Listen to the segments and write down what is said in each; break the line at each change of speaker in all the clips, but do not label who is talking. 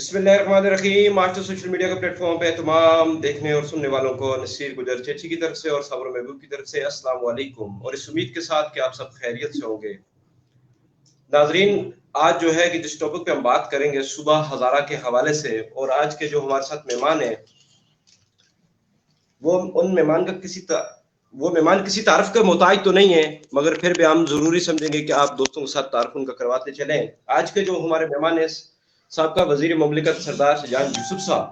बिस्मिल्लाहिर्रहमानिर्रहीम। आज तो सोशल मीडिया के प्लेटफॉर्म पे तमाम देखने और सुनने वालों को नसीर गुजर चेची की तरफ से और साबर महबूब की तरफ से अस्सलाम वालेकुम, और इस उम्मीद के साथ कि आप सब खैरियत से होंगे। नाजरीन, आज जो है कि जिस टॉपिक पे हम बात करेंगे सुबह हज़ारा के हवाले से, और आज के जो हमारे साथ मेहमान हैं वो उन मेहमान का वो मेहमान किसी तारफ के मोहताज तो नहीं है, मगर फिर भी हम जरूरी समझेंगे कि आप दोस्तों के साथ तारफ उनका करवाते चलें। आज के जो हमारे मेहमान है साबका वजीर ममलिकत सरदार शहजान यूसुफ साहब।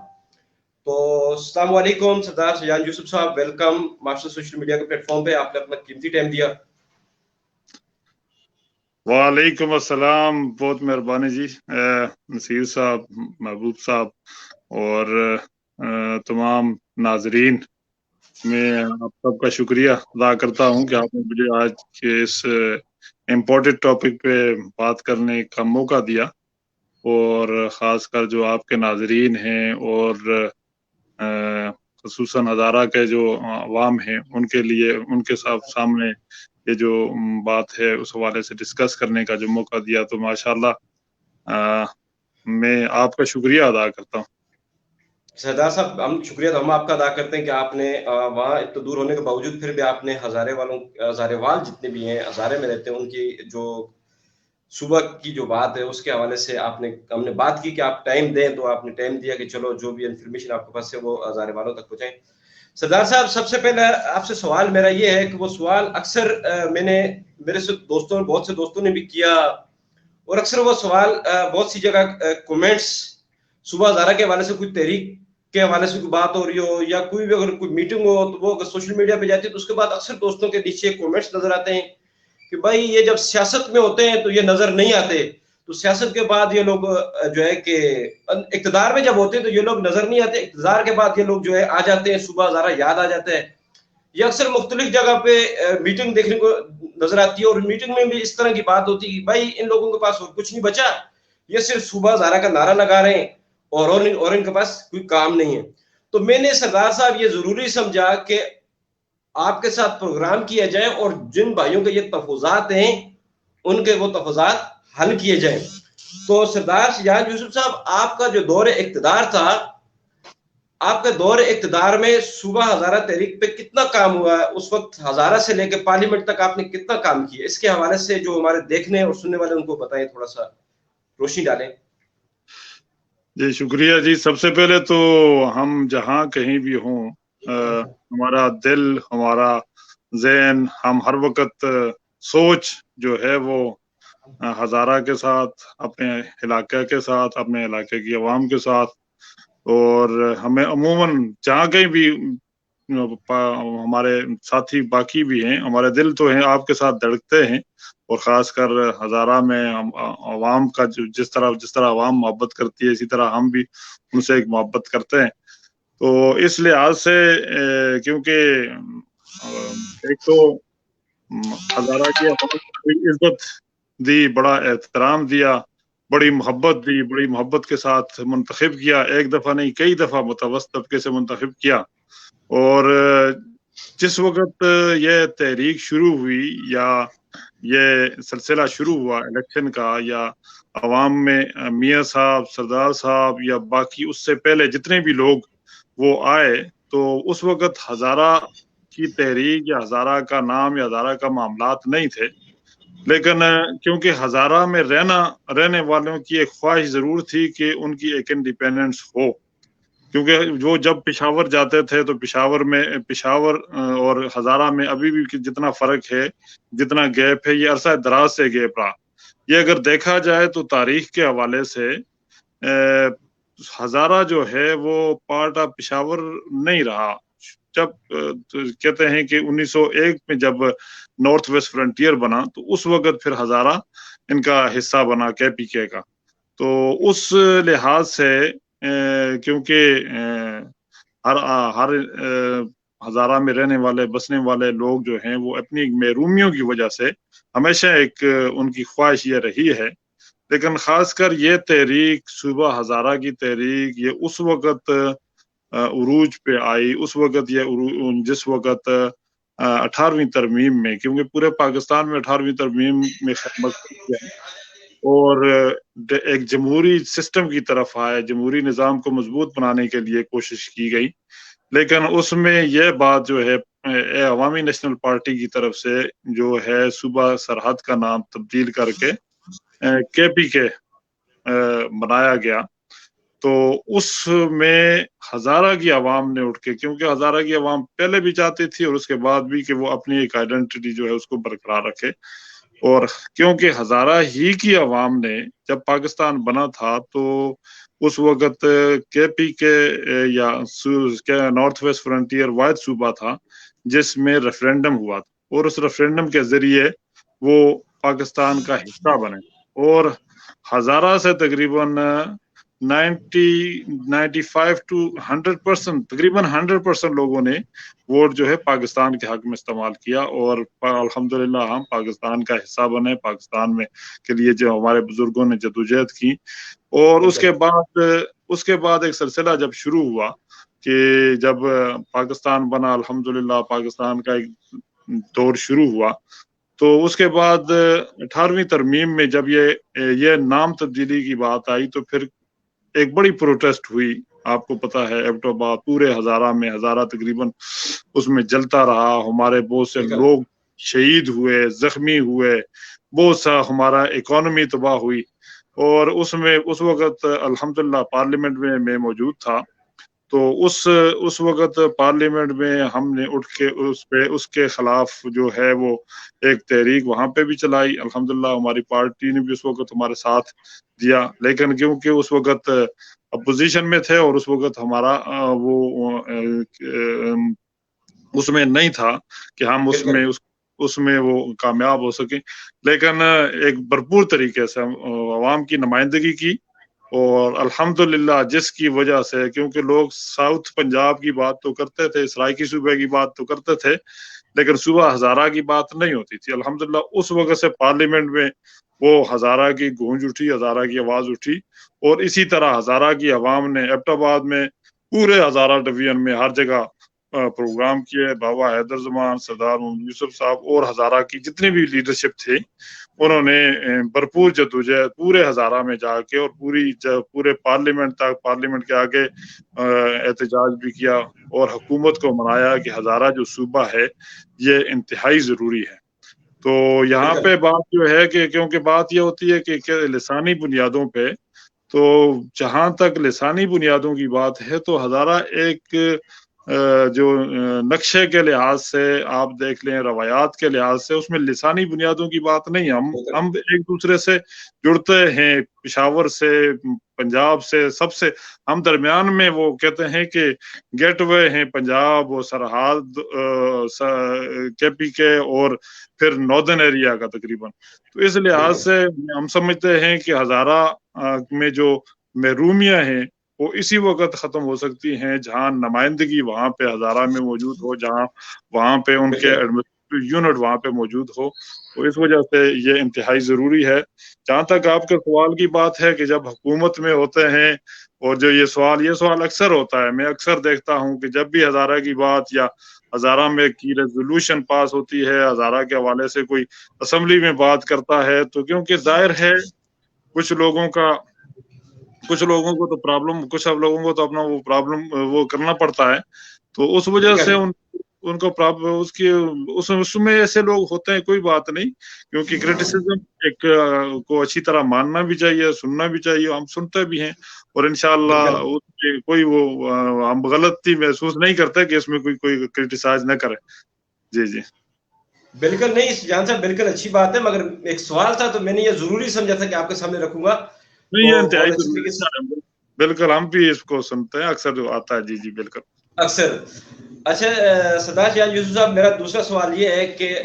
तो अस्सलाम वालेकुम सरदार शहजान यूसुफ साहब, वेलकम मास्टर सोशल मीडिया के प्लेटफॉर्म पे। आपने अपना कीमती टाइम दिया।
वालेकुम अस्सलाम, बहुत मेहरबानी जी। नसीर साहब, महबूब साहब और तमाम नाजरीन, मैं आप सबका शुक्रिया अदा करता हूं कि आपने मुझे आज के इस इम्पोर्टेंट टॉपिक पे बात करने का मौका दिया, और ख़ासकर जो आपके नाजरीन हैं और ख़ुसूसन हज़ारा के जो अवाम हैं उनके लिए, उनके सामने ये जो बात है उस हवाले से डिस्कस करने का जो मौका दिया, तो माशाल्लाह मैं आपका शुक्रिया अदा करता हूँ।
सरदार साहब, हम शुक्रिया तो हम आपका अदा करते हैं कि आपने वहाँ इतना दूर होने के बावजूद फिर भी आपने हज़ारे वाल जितने भी हैं हज़ारे में रहते हैं, उनकी जो सुबह की जो बात है उसके हवाले से हमने बात की कि आप टाइम दें, तो आपने टाइम दिया कि चलो जो भी इन्फॉर्मेशन आपके पास है वो हज़ारे वालों तक पहुंचाएं। सरदार साहब, सबसे पहले आपसे सवाल मेरा ये है कि वो सवाल अक्सर मेरे से बहुत से दोस्तों ने भी किया, और अक्सर वो सवाल बहुत सी जगह कमेंट्स सुबह हज़ारा के हवाले से कोई तहरीक के हवाले से कोई बात हो रही हो या कोई भी अगर कोई मीटिंग हो तो वो अगर सोशल मीडिया पे जाती है तो उसके बाद अक्सर दोस्तों के नीचे कमेंट्स नजर आते हैं कि भाई ये जब सियासत में होते हैं तो ये नजर नहीं आते, तो सियासत के बाद ये लोग जो है कि इक्तदार में जब होते हैं तो ये लोग नजर नहीं आते, इक्तदार के बाद ये लोग जो है आ जाते हैं, सुबह हज़ारा याद आ जाता है। ये अक्सर मुख्तलिफ जगह पे मीटिंग देखने को नजर आती है, और मीटिंग में भी इस तरह की बात होती है कि भाई इन लोगों के पास और कुछ नहीं बचा, ये सिर्फ सुबह हज़ारा का नारा लगा रहे हैं और इनके पास कोई काम नहीं है। तो मैंने सरदार साहब ये जरूरी समझा कि आपके साथ प्रोग्राम किया जाए और जिन भाइयों के ये तफुजात हैं उनके वो तफुजात हल किए जाए। तो सरदार शहजान यूसुफ साहब, आपका जो दौर इक्तदार था, आपके दौर इक्तदार में सुबह हज़ारा तहरीक पे कितना काम हुआ है? उस वक्त हज़ारा से लेकर पार्लियामेंट तक आपने कितना काम किया? इसके हवाले से जो हमारे देखने और सुनने वाले उनको बताएं, थोड़ा सा रोशनी डालें।
जी शुक्रिया जी। सबसे पहले तो हम जहाँ कहीं भी हों, हमारा दिल, हमारा ज़हन, हम हर वक्त सोच जो है वो हज़ारा के साथ, अपने इलाके के साथ, अपने इलाके की आवाम के साथ, और हमें अमूमन जहाँ कहीं भी हमारे साथी बाकी भी हैं, हमारे दिल तो हैं आपके साथ धड़कते हैं, और ख़ासकर हज़ारा में हम आवाम का जिस तरह आवाम मोहब्बत करती है, इसी तरह हम भी उनसे एक मोहब्बत करते हैं। तो इस लिहाज से क्योंकि एक तो हज़ारा की बड़ी इज्जत दी, बड़ा एहतराम दिया, बड़ी मोहब्बत दी, बड़ी मोहब्बत के साथ मुंतखब किया, एक दफ़ा नहीं कई दफ़ा मुतवस्सित तबके से मुंतखब किया। और जिस वक्त ये तहरीक शुरू हुई या ये सिलसिला शुरू हुआ इलेक्शन का, या अवाम में मियाँ साहब, सरदार साहब या बाकी उससे पहले जितने भी लोग वो आए, तो उस वक्त हज़ारा की तहरीक या हज़ारा का नाम या हज़ारा का मामलात नहीं थे, लेकिन क्योंकि हज़ारा में रहने वालों की एक ख्वाहिश ज़रूर थी कि उनकी एक इंडिपेंडेंस हो, क्योंकि वो जब पेशावर जाते थे तो पेशावर और हज़ारा में अभी भी जितना फ़र्क है, जितना गैप है, ये अरसा दराज से गैप रहा। ये अगर देखा जाए तो तारीख के हवाले से हज़ारा जो है वो पार्ट ऑफ पेशावर नहीं रहा। जब कहते हैं कि 1901 में जब नॉर्थ वेस्ट फ्रंटियर बना तो उस वक्त फिर हज़ारा इनका हिस्सा बना KPK का। तो उस लिहाज से क्योंकि हर हज़ारा में रहने वाले, बसने वाले लोग जो हैं वो अपनी महरूमियों की वजह से हमेशा एक उनकी ख्वाहिश ये रही है। लेकिन खासकर ये तहरीक, सुबह हज़ारा की तहरीक, ये उस वक्त उरूज पे आई, उस वक्त ये जिस वक्त 18वीं तरमीम में, क्योंकि पूरे पाकिस्तान में 18वीं तरमीम में खिदमत की है, اور ایک جمہوری سسٹم کی طرف آئے, جمہوری نظام کو مضبوط بنانے کے لیے کوشش کی گئی. لیکن اس میں یہ بات جو ہے عوامی نیشنل پارٹی کی طرف سے جو ہے صوبہ سرحد کا نام تبدیل کر کے KPK بنایا گیا. تو اس میں ہزارہ کی عوام نے اٹھ کے, کیونکہ ہزارہ کی عوام پہلے بھی چاہتی تھی اور اس کے بعد بھی کہ وہ اپنی ایک آئیڈینٹی جو ہے اس کو برقرار رکھے, اور کیونکہ ہزارہ ہی کی عوام نے جب پاکستان بنا تھا تو اس وقت KPK یا نارتھ ویسٹ فرنٹیئر واحد صوبہ تھا جس میں ریفرینڈم ہوا تھا, اور اس ریفرینڈم کے ذریعے وہ پاکستان کا حصہ بنے, اور ہزارہ سے تقریباً 95 to 100%, تقریباً 100% لوگوں نے ووٹ جو ہے پاکستان کے حق میں استعمال کیا, اور الحمدللہ ہم پاکستان کا حصہ بنے, پاکستان میں کے لیے جو ہمارے بزرگوں نے جدوجہد کی. اور اس کے بعد ایک سلسلہ جب شروع ہوا کہ جب پاکستان بنا, الحمدللہ پاکستان کا ایک دور شروع ہوا, تو اس کے بعد 18ویں ترمیم میں جب یہ نام تبدیلی کی بات آئی تو پھر ایک بڑی پروٹیسٹ ہوئی. آپ کو پتا ہے ایبٹ آباد پورے ہزارہ میں, ہزارہ تقریباً اس میں جلتا رہا, ہمارے بہت سے لوگ شہید ہوئے, زخمی ہوئے, بہت سا ہمارا اکانومی تباہ ہوئی. اور اس وقت الحمدللہ پارلیمنٹ میں میں موجود تھا, تو اس وقت پارلیمنٹ میں ہم نے اٹھ کے اس کے خلاف جو ہے وہ ایک تحریک وہاں پہ بھی چلائی. الحمدللہ ہماری پارٹی نے بھی اس وقت ہمارے ساتھ دیا, لیکن کیونکہ اس وقت اپوزیشن میں تھے اور اس وقت ہمارا وہ اس میں نہیں تھا کہ ہم اس میں وہ کامیاب ہو سکیں, لیکن ایک بھرپور طریقے سے عوام کی نمائندگی کی. اور الحمدللہ جس کی وجہ سے, کیونکہ لوگ ساؤتھ پنجاب کی بات تو کرتے تھے, سرائکی صوبے کی بات تو کرتے تھے, لیکن صوبہ ہزارہ کی بات نہیں ہوتی تھی. الحمدللہ اس وقت سے پارلیمنٹ میں وہ ہزارہ کی گونج اٹھی, ہزارہ کی آواز اٹھی, اور اسی طرح ہزارہ کی عوام نے ایبٹ آباد میں پورے ہزارہ ڈویژن میں ہر جگہ پروگرام کیے. بابا حیدر زمان, سردار محمد یوسف صاحب اور ہزارہ کی جتنی بھی لیڈرشپ تھی, انہوں نے بھرپور جدوجہد پورے ہزارہ میں جا کے اور پورے پارلیمنٹ کے آگے احتجاج بھی کیا, اور حکومت کو منایا کہ ہزارہ جو صوبہ ہے یہ انتہائی ضروری ہے. تو یہاں پہ بات جو ہے کہ کیونکہ بات یہ ہوتی ہے کہ لسانی بنیادوں پہ, تو جہاں تک لسانی بنیادوں کی بات ہے تو ہزارہ ایک جو نقشے کے لحاظ سے آپ دیکھ لیں, روایات کے لحاظ سے, اس میں لسانی بنیادوں کی بات نہیں. ہم ایک دوسرے سے جڑتے ہیں, پشاور سے, پنجاب سے, سب سے ہم درمیان میں وہ کہتے ہیں کہ گیٹ وے ہیں پنجاب اور سرحد KPK اور پھر ناردرن ایریا کا تقریباً. تو اس لحاظ سے ہم سمجھتے ہیں کہ ہزارہ میں جو محرومیاں ہیں وہ اسی وقت ختم ہو سکتی ہیں جہاں نمائندگی وہاں پہ ہزارہ میں موجود ہو, جہاں وہاں پہ ان کے یونٹ وہاں پہ موجود ہو. تو اس وجہ سے یہ انتہائی ضروری ہے. جہاں تک آپ کے سوال کی بات ہے کہ جب حکومت میں ہوتے ہیں, اور جو یہ سوال اکثر ہوتا ہے, میں اکثر دیکھتا ہوں کہ جب بھی ہزارہ کی بات یا ہزارہ میں کی ریزولوشن پاس ہوتی ہے, ہزارہ کے حوالے سے کوئی اسمبلی میں بات کرتا ہے, تو کیونکہ ظاہر ہے کچھ لوگوں کو تو پرابلم, کچھ لوگوں کو تو اپنا وہ پرابلم وہ کرنا پڑتا ہے, تو اس وجہ سے ان کو اس میں ایسے لوگ ہوتے ہیں, کوئی بات نہیں, کیونکہ کرٹیسزم ایک کو اچھی طرح ماننا بھی چاہیے, سننا بھی چاہیے, ہم سنتے بھی ہیں, اور انشاءاللہ کوئی وہ ہم غلطی محسوس نہیں کرتے کہ اس میں کوئی کرٹیسائز نہ کرے. جی
بالکل نہیں جان صاحب, بالکل اچھی بات ہے, مگر ایک سوال تھا تو میں نے یہ ضروری سمجھا تھا کہ آپ کے سامنے رکھوں گا.
بالکل ہم بھی اس کو سنتے ہیں, اکثر جو آتا ہے. جی بالکل
اکثر. اچھا سردار شاہ یوسف صاحب, میرا دوسرا سوال یہ ہے کہ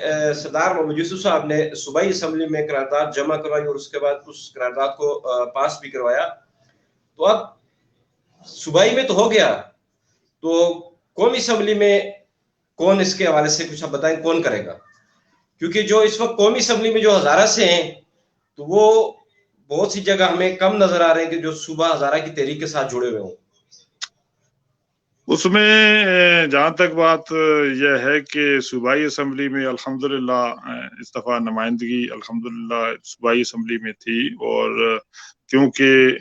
سردار محمد یوسف صاحب نے صوبائی اسمبلی میں قرارداد جمع کروائی اور اس کے بعد اس قرارداد کو پاس بھی کروایا. تو اب صوبائی میں تو ہو گیا, تو قومی اسمبلی میں کون اس کے حوالے سے کچھ آپ بتائیں, کون کرے گا؟ کیونکہ جو اس وقت قومی اسمبلی میں جو ہزارہ سے ہیں تو وہ بہت سی جگہ ہمیں کم نظر آ رہے ہیں کہ جو صوبہ ہزارہ کی تحریک کے ساتھ جڑے ہوئے ہوں.
اس میں جہاں تک بات یہ ہے کہ صوبائی اسمبلی میں الحمدللہ اس دفعہ نمائندگی الحمدللہ صوبائی اسمبلی میں تھی، اور کیونکہ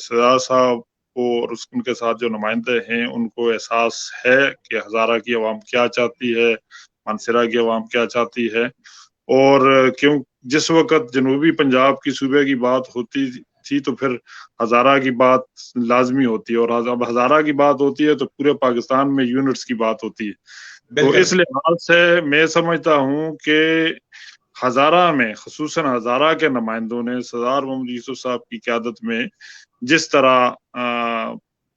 سردار صاحب کو اور ان کے ساتھ جو نمائندے ہیں ان کو احساس ہے کہ ہزارہ کی عوام کیا چاہتی ہے، مانسہرہ کی عوام کیا چاہتی ہے، اور کیوں جس وقت جنوبی پنجاب کی صوبے کی بات ہوتی تھی تو پھر ہزارہ کی بات لازمی ہوتی ہے، اور اب ہزارہ کی بات ہوتی ہے تو پورے پاکستان میں یونٹس کی بات ہوتی ہے۔ تو
بالکل
اس لحاظ سے میں سمجھتا ہوں کہ ہزارہ میں خصوصاً ہزارہ کے نمائندوں نے سردار محمد یوسف صاحب کی قیادت میں جس طرح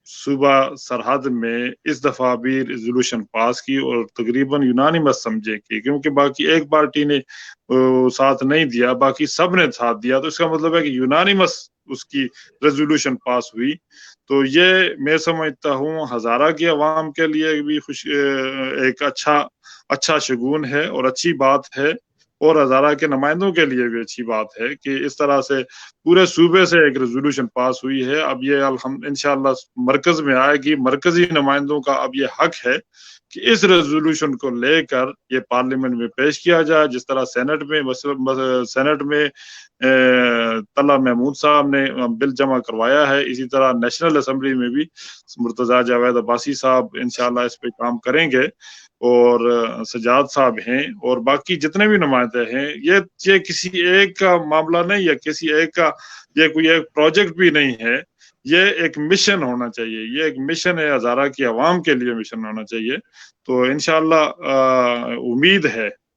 صوبہ سرحد میں اس دفعہ بھی ریزولوشن پاس کی اور تقریباً یونانیمس سمجھے کہ کیونکہ باقی ایک پارٹی نے ساتھ نہیں دیا، باقی سب نے ساتھ دیا، تو اس کا مطلب ہے کہ یونانیمس اس کی ریزولوشن پاس ہوئی۔ تو یہ میں سمجھتا ہوں ہزارہ کی عوام کے لیے بھی ایک اچھا شگون ہے اور اچھی بات ہے، اور ہزارہ کے نمائندوں کے لیے بھی اچھی بات ہے کہ اس طرح سے پورے صوبے سے ایک ریزولوشن پاس ہوئی ہے۔ اب یہ انشاءاللہ مرکز میں آئے گی، مرکزی نمائندوں کا اب یہ حق ہے کہ اس ریزولوشن کو لے کر یہ پارلیمنٹ میں پیش کیا جائے، جس طرح سینٹ میں طلعت محمود صاحب نے بل جمع کروایا ہے، اسی طرح نیشنل اسمبلی میں بھی مرتضیٰ جاوید عباسی صاحب انشاءاللہ اس پہ کام کریں گے، اور سجاد صاحب ہیں اور باقی جتنے بھی نمائندے ہیں۔ یہ کسی ایک کا معاملہ نہیں، یا کسی ایک کا یہ کوئی ایک پروجیکٹ بھی نہیں ہے، یہ ایک مشن ہونا چاہیے، یہ ایک مشن ہے، ہزارہ کی عوام کے لیے مشن ہونا چاہیے۔ تو انشاءاللہ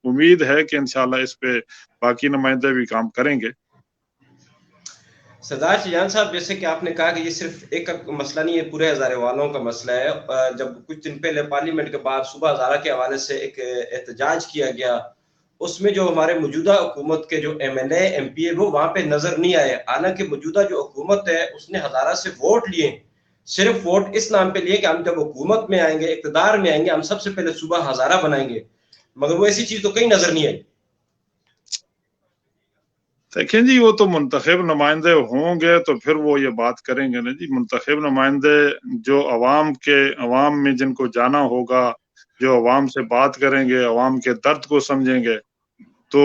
امید ہے کہ انشاءاللہ اس پہ باقی نمائندے بھی کام کریں گے۔
سردار شاہجہان صاحب، جیسے کہ آپ نے کہا کہ یہ صرف ایک کا مسئلہ نہیں ہے، پورے ہزارے والوں کا مسئلہ ہے۔ جب کچھ دن پہلے پارلیمنٹ کے بعد صوبہ ہزارہ کے حوالے سے ایک احتجاج کیا گیا، اس میں جو ہمارے موجودہ حکومت کے جو M L A M P A وہ وہاں پہ نظر نہیں آئے، حالانکہ موجودہ جو حکومت ہے اس نے ہزارہ سے ووٹ لیے، صرف ووٹ اس نام پہ لیے کہ ہم جب حکومت میں آئیں گے، اقتدار میں آئیں گے، ہم سب سے پہلے صوبہ ہزارہ بنائیں گے، مگر وہ ایسی چیز تو کہیں نظر نہیں آئی۔
دیکھیں جی، وہ تو منتخب نمائندے ہوں گے تو پھر وہ یہ بات کریں گے نا جی۔ منتخب نمائندے جو عوام میں جن کو جانا ہوگا، جو عوام سے بات کریں گے، عوام کے درد کو سمجھیں گے، تو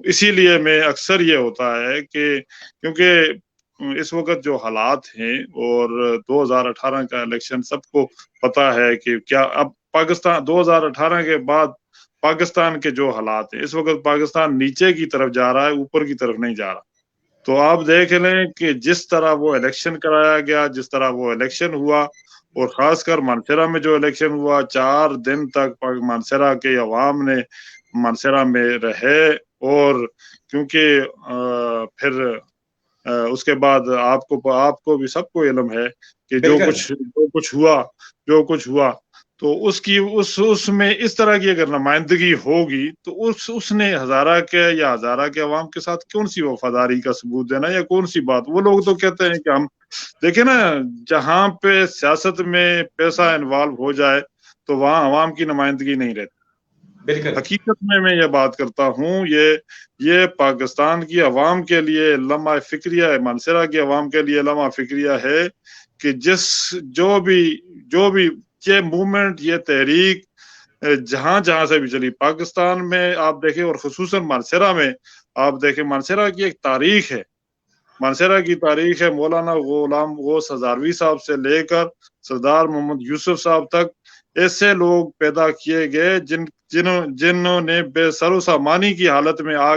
اسی لیے میں اکثر یہ ہوتا ہے کہ کیونکہ اس وقت جو حالات ہیں اور 2018 کا الیکشن سب کو پتا ہے کہ کیا اب پاکستان 2018 کے بعد پاکستان کے جو حالات ہیں، اس وقت پاکستان نیچے کی طرف جا رہا ہے، اوپر کی طرف نہیں جا رہا۔ تو آپ دیکھ لیں کہ جس طرح وہ الیکشن کرایا گیا، جس طرح وہ الیکشن ہوا، اور خاص کر مانسہرہ میں جو الیکشن ہوا، 4 دن تک مانسہرہ کے عوام نے مانسہرہ میں رہے، اور کیونکہ پھر اس کے بعد آپ کو بھی سب کو علم ہے کہ جو کچھ ہوا تو اس میں اس طرح کی اگر نمائندگی ہوگی تو اس نے ہزارہ کے یا ہزارہ کے عوام کے ساتھ کون سی وفاداری کا ثبوت دینا، یا کون سی بات؟ وہ لوگ تو کہتے ہیں کہ ہم دیکھیں نا، جہاں پہ سیاست میں پیسہ انوالو ہو جائے تو وہاں عوام کی نمائندگی نہیں رہتی۔ حقیقت میں یہ بات کرتا ہوں، یہ پاکستان کی عوام کے لیے لمحہ فکریہ ہے، مانسہرہ کی عوام کے لیے لمحہ فکریہ ہے کہ جو بھی یہ موومنٹ، یہ تحریک جہاں سے بھی چلی پاکستان میں، آپ دیکھیں، اور خصوصاً مانسہرہ میں آپ دیکھیں، مانسہرہ کی ایک تاریخ ہے، مانسہرہ کی تاریخ ہے۔ مولانا غلام غوث ہزاروی صاحب سے لے کر سردار محمد یوسف صاحب تک ایسے لوگ پیدا کیے گئے جنہوں نے بے سر و سامانی کی حالت میں آ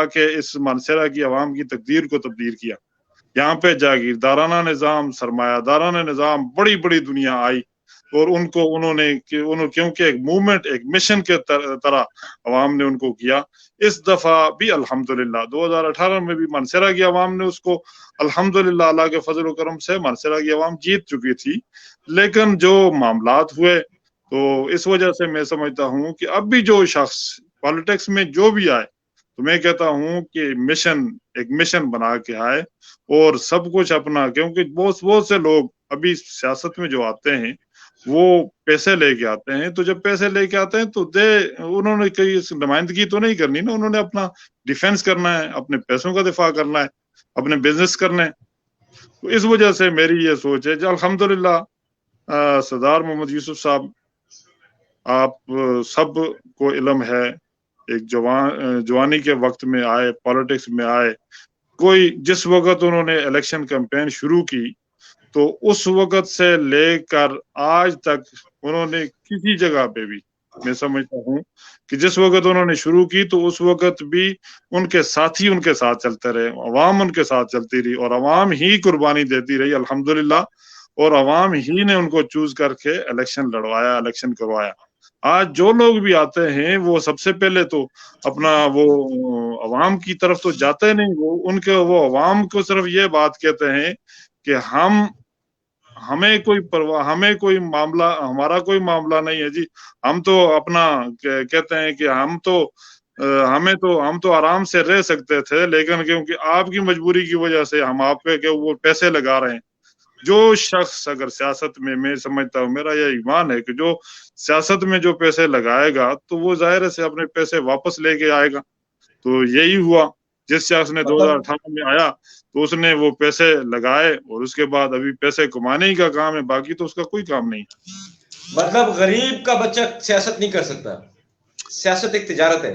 کے اس مانسہرہ کی عوام کی تقدیر کو تبدیل کیا۔ یہاں پہ جاگیردارانہ نظام، سرمایہ دارانہ نظام، بڑی بڑی دنیا آئی، اور انہوں نے کیونکہ ایک موومنٹ، ایک مشن کے طرح عوام نے ان کو کیا۔ اس دفعہ بھی الحمدللہ 2018 میں بھی مانسہرہ کی عوام نے اس کو الحمدللہ اللہ کے فضل و کرم سے مانسہرہ کی عوام جیت چکی تھی، لیکن جو معاملات ہوئے تو اس وجہ سے میں سمجھتا ہوں کہ اب بھی جو شخص پالیٹکس میں جو بھی آئے تو میں کہتا ہوں کہ ایک مشن بنا کے آئے، اور سب کچھ اپنا، کیونکہ بہت سے لوگ ابھی سیاست میں جو آتے ہیں وہ پیسے لے کے آتے ہیں، تو جب پیسے لے کے آتے ہیں تو انہوں نے کوئی نمائندگی تو نہیں کرنی نا، انہوں نے اپنا ڈیفینس کرنا ہے، اپنے پیسوں کا دفاع کرنا ہے، اپنے بزنس کرنا ہے۔ تو اس وجہ سے میری یہ سوچ ہے کہ الحمدللہ सरदार मोहम्मद यूसुफ साहब, आप सब को इल्म है, एक जवानी के वक्त में आए, पॉलिटिक्स में आए, कोई जिस वक्त उन्होंने इलेक्शन कैंपेन शुरू की तो उस वक्त से लेकर आज तक उन्होंने किसी जगह पे भी, मैं समझता हूँ कि जिस वक्त उन्होंने शुरू की तो उस वक्त भी उनके साथी उनके साथ चलते रहे, अवाम उनके साथ चलती रही और अवाम ही कुर्बानी देती रही अल्हम्दुलिल्लाह, और अवाम ही ने उनको चूज करके इलेक्शन लड़वाया, इलेक्शन करवाया। आज जो लोग भी आते हैं वो सबसे पहले तो अपना वो अवाम की तरफ तो जाते नहीं, वो अवाम को सिर्फ ये बात कहते हैं कि हमें कोई परवाह, हमें कोई मामला, हमारा कोई मामला नहीं है जी, हम तो अपना कहते हैं कि हम तो आराम से रह सकते थे, लेकिन क्योंकि आपकी मजबूरी की वजह से हम आप पे वो पैसे लगा रहे हैं। जो शख्स अगर सियासत में, मैं समझता हूँ, मेरा यह ईमान है कि जो सियासत में जो पैसे लगाएगा तो वो जाहिर से अपने पैसे वापस लेके आएगा। तो यही हुआ, जिस शख्स ने 2018 में आया तो उसने वो पैसे लगाए और उसके बाद अभी पैसे कमाने ही का काम है, बाकी तो उसका कोई काम नहीं।
मतलब गरीब का बच्चा सियासत नहीं कर सकता, सियासत एक तिजारत है।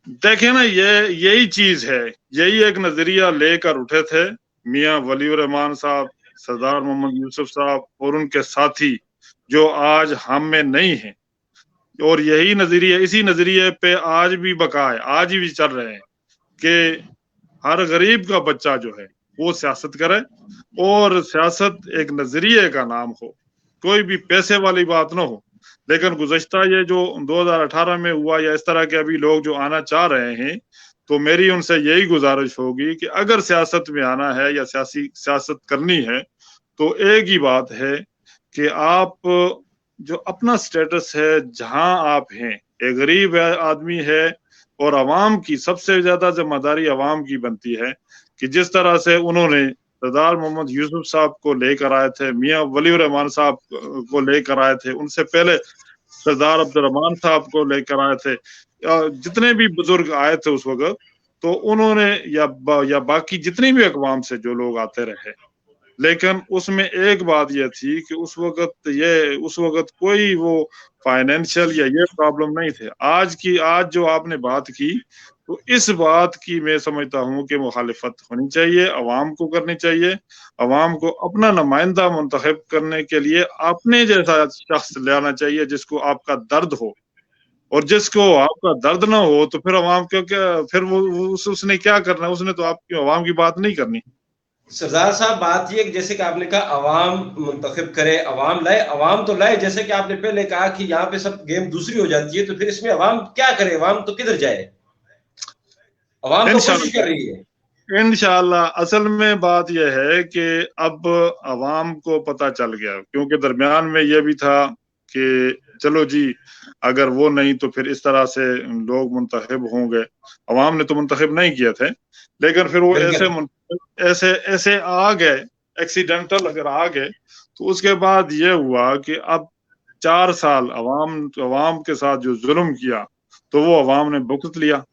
देखे ना, यही चीज है, यही एक नजरिया लेकर उठे थे मियां वलीउर रहमान साहब, सरदार मोहम्मद यूसुफ साहब और उनके साथी जो आज हम में नहीं है, और यही नजरिया, इसी नजरिए पे आज भी बका है, आज भी चल रहे हैं कि हर गरीब का बच्चा जो है वो सियासत करे और सियासत एक नजरिए का नाम हो, कोई भी पैसे वाली बात ना हो। लेकिन गुज़श्ता ये जो 2018 में हुआ या इस तरह के अभी लोग जो आना चाह रहे हैं, तो मेरी उनसे यही गुजारिश होगी कि अगर सियासत में आना है या सियासत करनी है तो एक ही बात है कि आप जो अपना स्टेटस है, जहां आप हैं, एक गरीब आदमी है और अवाम की सबसे ज्यादा जिम्मेदारी अवाम की बनती है कि जिस तरह से उन्होंने सरदार मोहम्मद यूसुफ साहब को लेकर आए थे, मियां वलीउर रहमान साहब को लेकर आए थे, उनसे पहले सरदार अब्दुर्रहमान साहब को लेकर आए थे, जितने भी बुजुर्ग आए थे उस वक्त, तो उन्होंने या बाकी जितनी भी अकवाम से जो लोग आते रहे, लेकिन उसमें एक बात यह थी कि उस वक्त कोई वो फाइनेंशियल या ये प्रॉब्लम नहीं थे। आज जो आपने बात की, तो इस बात की मैं समझता हूँ कि मुखालिफत होनी चाहिए, अवाम को करनी चाहिए, अवाम को अपना नुमाइंदा मुंतखब करने के लिए अपने जैसा शख्स लाना चाहिए जिसको आपका दर्द हो, और जिसको आपका दर्द ना हो तो फिर अवाम फिर उसने क्या करना, उसने तो आपकी अवाम की बात नहीं करनी।
सरदार साहब, बात ये जैसे कि आपने कहा अवाम मुंतखब करे, अवाम लाए, अवाम तो लाए, जैसे कि आपने पहले कहा कि यहाँ पे सब गेम दूसरी हो जाती है, तो फिर इसमें अवाम क्या करे, अवाम तो किधर जाए, अवाम तो कोशिश कर रही है।
इंशाअल्लाह असल में बात यह है कि अब अवाम को पता चल गया, क्योंकि दरमियान में यह भी था कि चलो जी अगर वो नहीं तो फिर इस तरह से लोग मुंतखब होंगे, अवाम ने तो मुंतखब नहीं किए थे, लेकिन फिर वो ऐसे आ गए, एक्सीडेंटल अगर आ गए, तो उसके बाद ये हुआ कि अब 4 साल अवाम के साथ जो जुल्म किया तो वो अवाम ने भुगत लिया।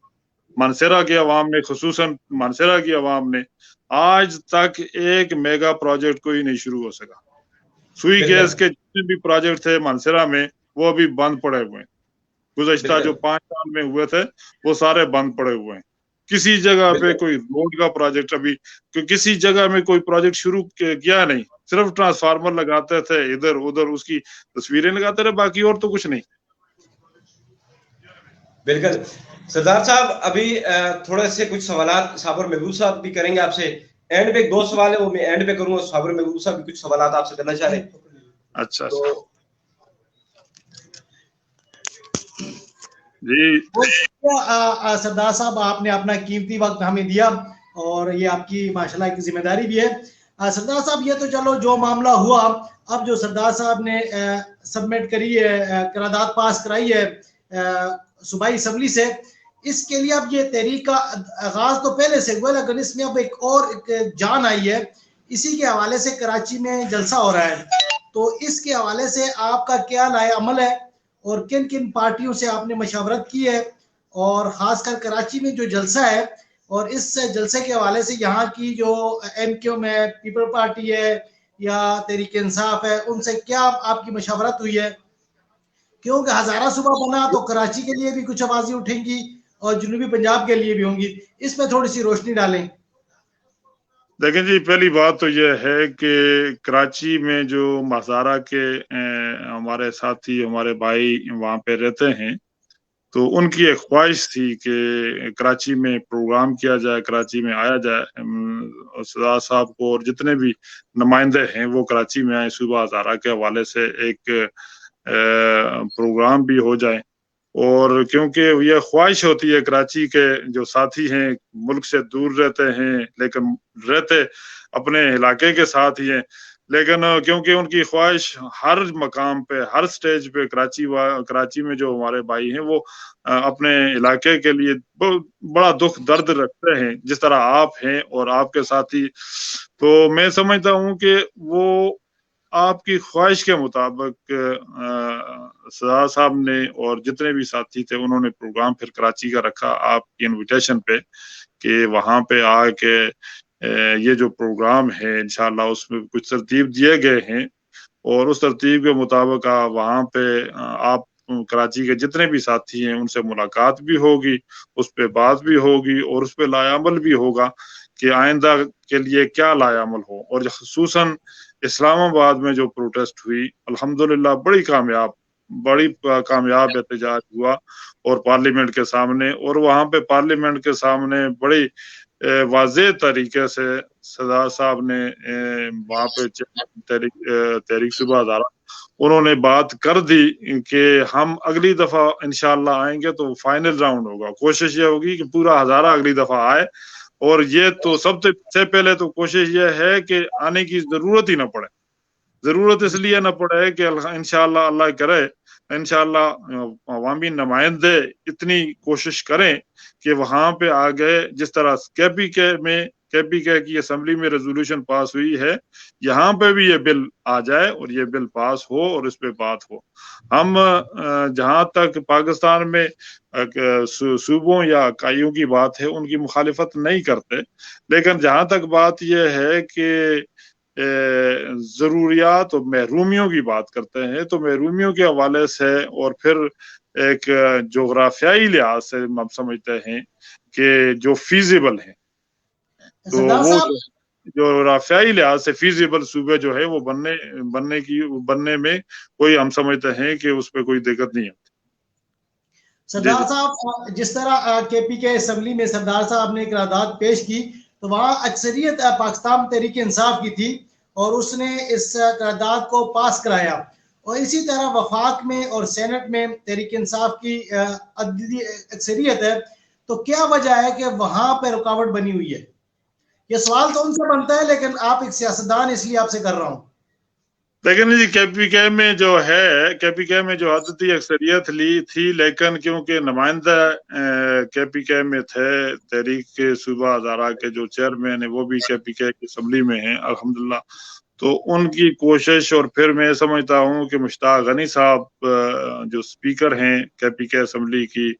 मानसेरा की अवाम ने, खुसूसन मानसेरा की अवाम ने आज तक एक मेगा प्रोजेक्ट कोई नहीं शुरू हो सका। सुई गैस के जितने भी प्रोजेक्ट थे मानसेरा में वो अभी बंद पड़े हुए हैं, गुज़श्ता जो 5 साल में हुए थे वो सारे बंद पड़े हुए हैं। किसी जगह पे कोई रोड का प्रोजेक्ट अभी किसी जगह में कोई प्रोजेक्ट शुरू किया नहीं, सिर्फ ट्रांसफार्मर लगाते थे, इधर उधर उसकी तस्वीरें लगाते रहे, बाकी और तो कुछ नहीं।
बिल्कुल सरदार साहब, अभी थोड़े से कुछ सवाल साबर महबूब साहब भी करेंगे आपसे। एंड पे 2 सवाल है वो मैं एंड पे करूंगा, साबर महबूब साहब भी कुछ सवाल आपसे करना चाह रहे हैं।
अच्छा
तो
जी
सरदार साहब, आपने अपना कीमती वक्त हमें दिया और ये आपकी माशाल्लाह की जिम्मेदारी भी है। सरदार साहब, ये तो चलो जो मामला हुआ, अब जो सरदार साहब ने सबमिट करी है, करारदाद पास कराई है सूबाई असम्बली से, इसके लिए अब ये तहरीक का आगाज तो पहले से हुआ, लेकिन इसमें अब एक जान आई है। इसी के हवाले से कराची में जलसा हो रहा है, तो इसके हवाले से आपका क्या लाए अमल है और किन किन पार्टियों से आपने मशावरत की है, और खासकर कराची में जो जलसा है और इस जलसे के हवाले से यहाँ की जो MQ में पीपल पार्टी है या तहरीक इंसाफ है, उनसे क्या आपकी मशवरत हुई है? क्योंकि हज़ारा सूबा बना तो कराची के लिए भी कुछ आवाज़ें उठेंगी और जनूबी पंजाब के लिए भी होंगी, इस पे थोड़ी सी रोशनी डालें।
देखें जी, पहली बात तो यह है कि कराची में जो हज़ारा के हमारे साथी, हमारे भाई वहाँ पे रहते हैं, तो उनकी एक ख्वाहिश थी कि कराची में प्रोग्राम किया जाए, कराची में आया जाए, सरदार साहब को और जितने भी नुमाइंदे हैं वो कराची में आए, सूबा हज़ारा के हवाले से एक प्रोग्राम भी हो जाए। और क्योंकि ये ख्वाहिश होती है, कराची के जो साथी हैं मुल्क से दूर रहते हैं लेकिन रहते अपने इलाके के साथ ही हैं, लेकिन क्योंकि उनकी ख्वाहिश हर मकाम पे, हर स्टेज पे कराची में जो हमारे भाई हैं वो अपने इलाके के लिए बहुत बड़ा दुख दर्द रखते हैं, जिस तरह आप हैं और आपके साथी। तो मैं समझता हूँ कि वो आपकी ख्वाहिश के मुताबिक सरदार साहब ने और जितने भी साथी थे उन्होंने प्रोग्राम फिर कराची का रखा आपकी इनविटेशन पे कि वहां पे आके ये जो प्रोग्राम है इंशाल्लाह उसमें कुछ तरतीब दिए गए हैं और उस तरतीब के मुताबिक वहां पे आप कराची के जितने भी साथी हैं उनसे मुलाकात भी होगी, उस पे बात भी होगी और उस पे लायामल भी होगा कि आइंदा के लिए क्या लायामल हो। और खुसूसन इस्लामाबाद में जो प्रोटेस्ट हुई अल्हम्दुलिल्लाह बड़ी कामयाब एहतजाज हुआ और पार्लियामेंट के सामने, और वहां पे पार्लियामेंट के सामने बड़ी वाज़ेह तरीके से सरदार साहब ने वहां पे तहरीक सूबा हज़ारा उन्होंने बात कर दी कि हम अगली दफा इंशाल्लाह आएंगे तो फाइनल राउंड होगा, कोशिश ये होगी कि पूरा हज़ारा अगली दफा आए। और ये तो सबसे पहले तो कोशिश ये है कि आने की जरूरत ही ना पड़े, जरूरत इसलिए ना पड़े कि इंशाल्लाह अल्लाह करे इंशाल्लाह अवामी नुमाइंदे इतनी कोशिश करें कि वहां पे आ गए, जिस तरह केपीके की असेंबली में रेजोल्यूशन पास हुई है, यहाँ पे भी ये बिल आ जाए और ये बिल पास हो और इस पे बात हो। हम जहां तक पाकिस्तान में सूबों या इकाइयों की बात है उनकी मुखालिफत नहीं करते, लेकिन जहां तक बात यह है कि जरूरियात और महरूमियों की बात करते हैं तो महरूमियों के हवाले से और फिर एक जोग्राफियाई लिहाज से हम समझते हैं कि जो फीजिबल है, तो वो जोग्राफियाई लिहाज से फीजिबल सूबे जो है वो बनने में कोई हम समझते हैं कि उस पर कोई दिक्कत नहीं है।
सरदार साहब जिस तरह केपी के असेंबली में सरदार साहब ने करारदाद पेश की तो वहाँ अक्सरियत पाकिस्तान तहरीक इंसाफ की थी और उसने इस करारदाद को पास कराया, और इसी तरह वफाक में और सेनेट में तहरीक इंसाफ की अक्सरियत है, तो क्या वजह है कि वहां पर रुकावट बनी हुई है? ये सवाल तो उनसे बनता है लेकिन आप एक सियासतदान इसलिए आपसे कर रहा हूं।
लेकिन जी केपीके में जो है, केपीके में जो अददी अक्सरियत ली थी, लेकिन क्योंकि नुमाइंदा केपीके में थे, तहरीक सूबा हज़ारा के जो चेयरमैन है वो भी केपीके की असेंबली में है अल्हम्दुलिल्लाह, तो उनकी कोशिश, और फिर मैं समझता हूँ कि मुश्ताक गनी साहब जो स्पीकर हैं केपीके असेंबली की,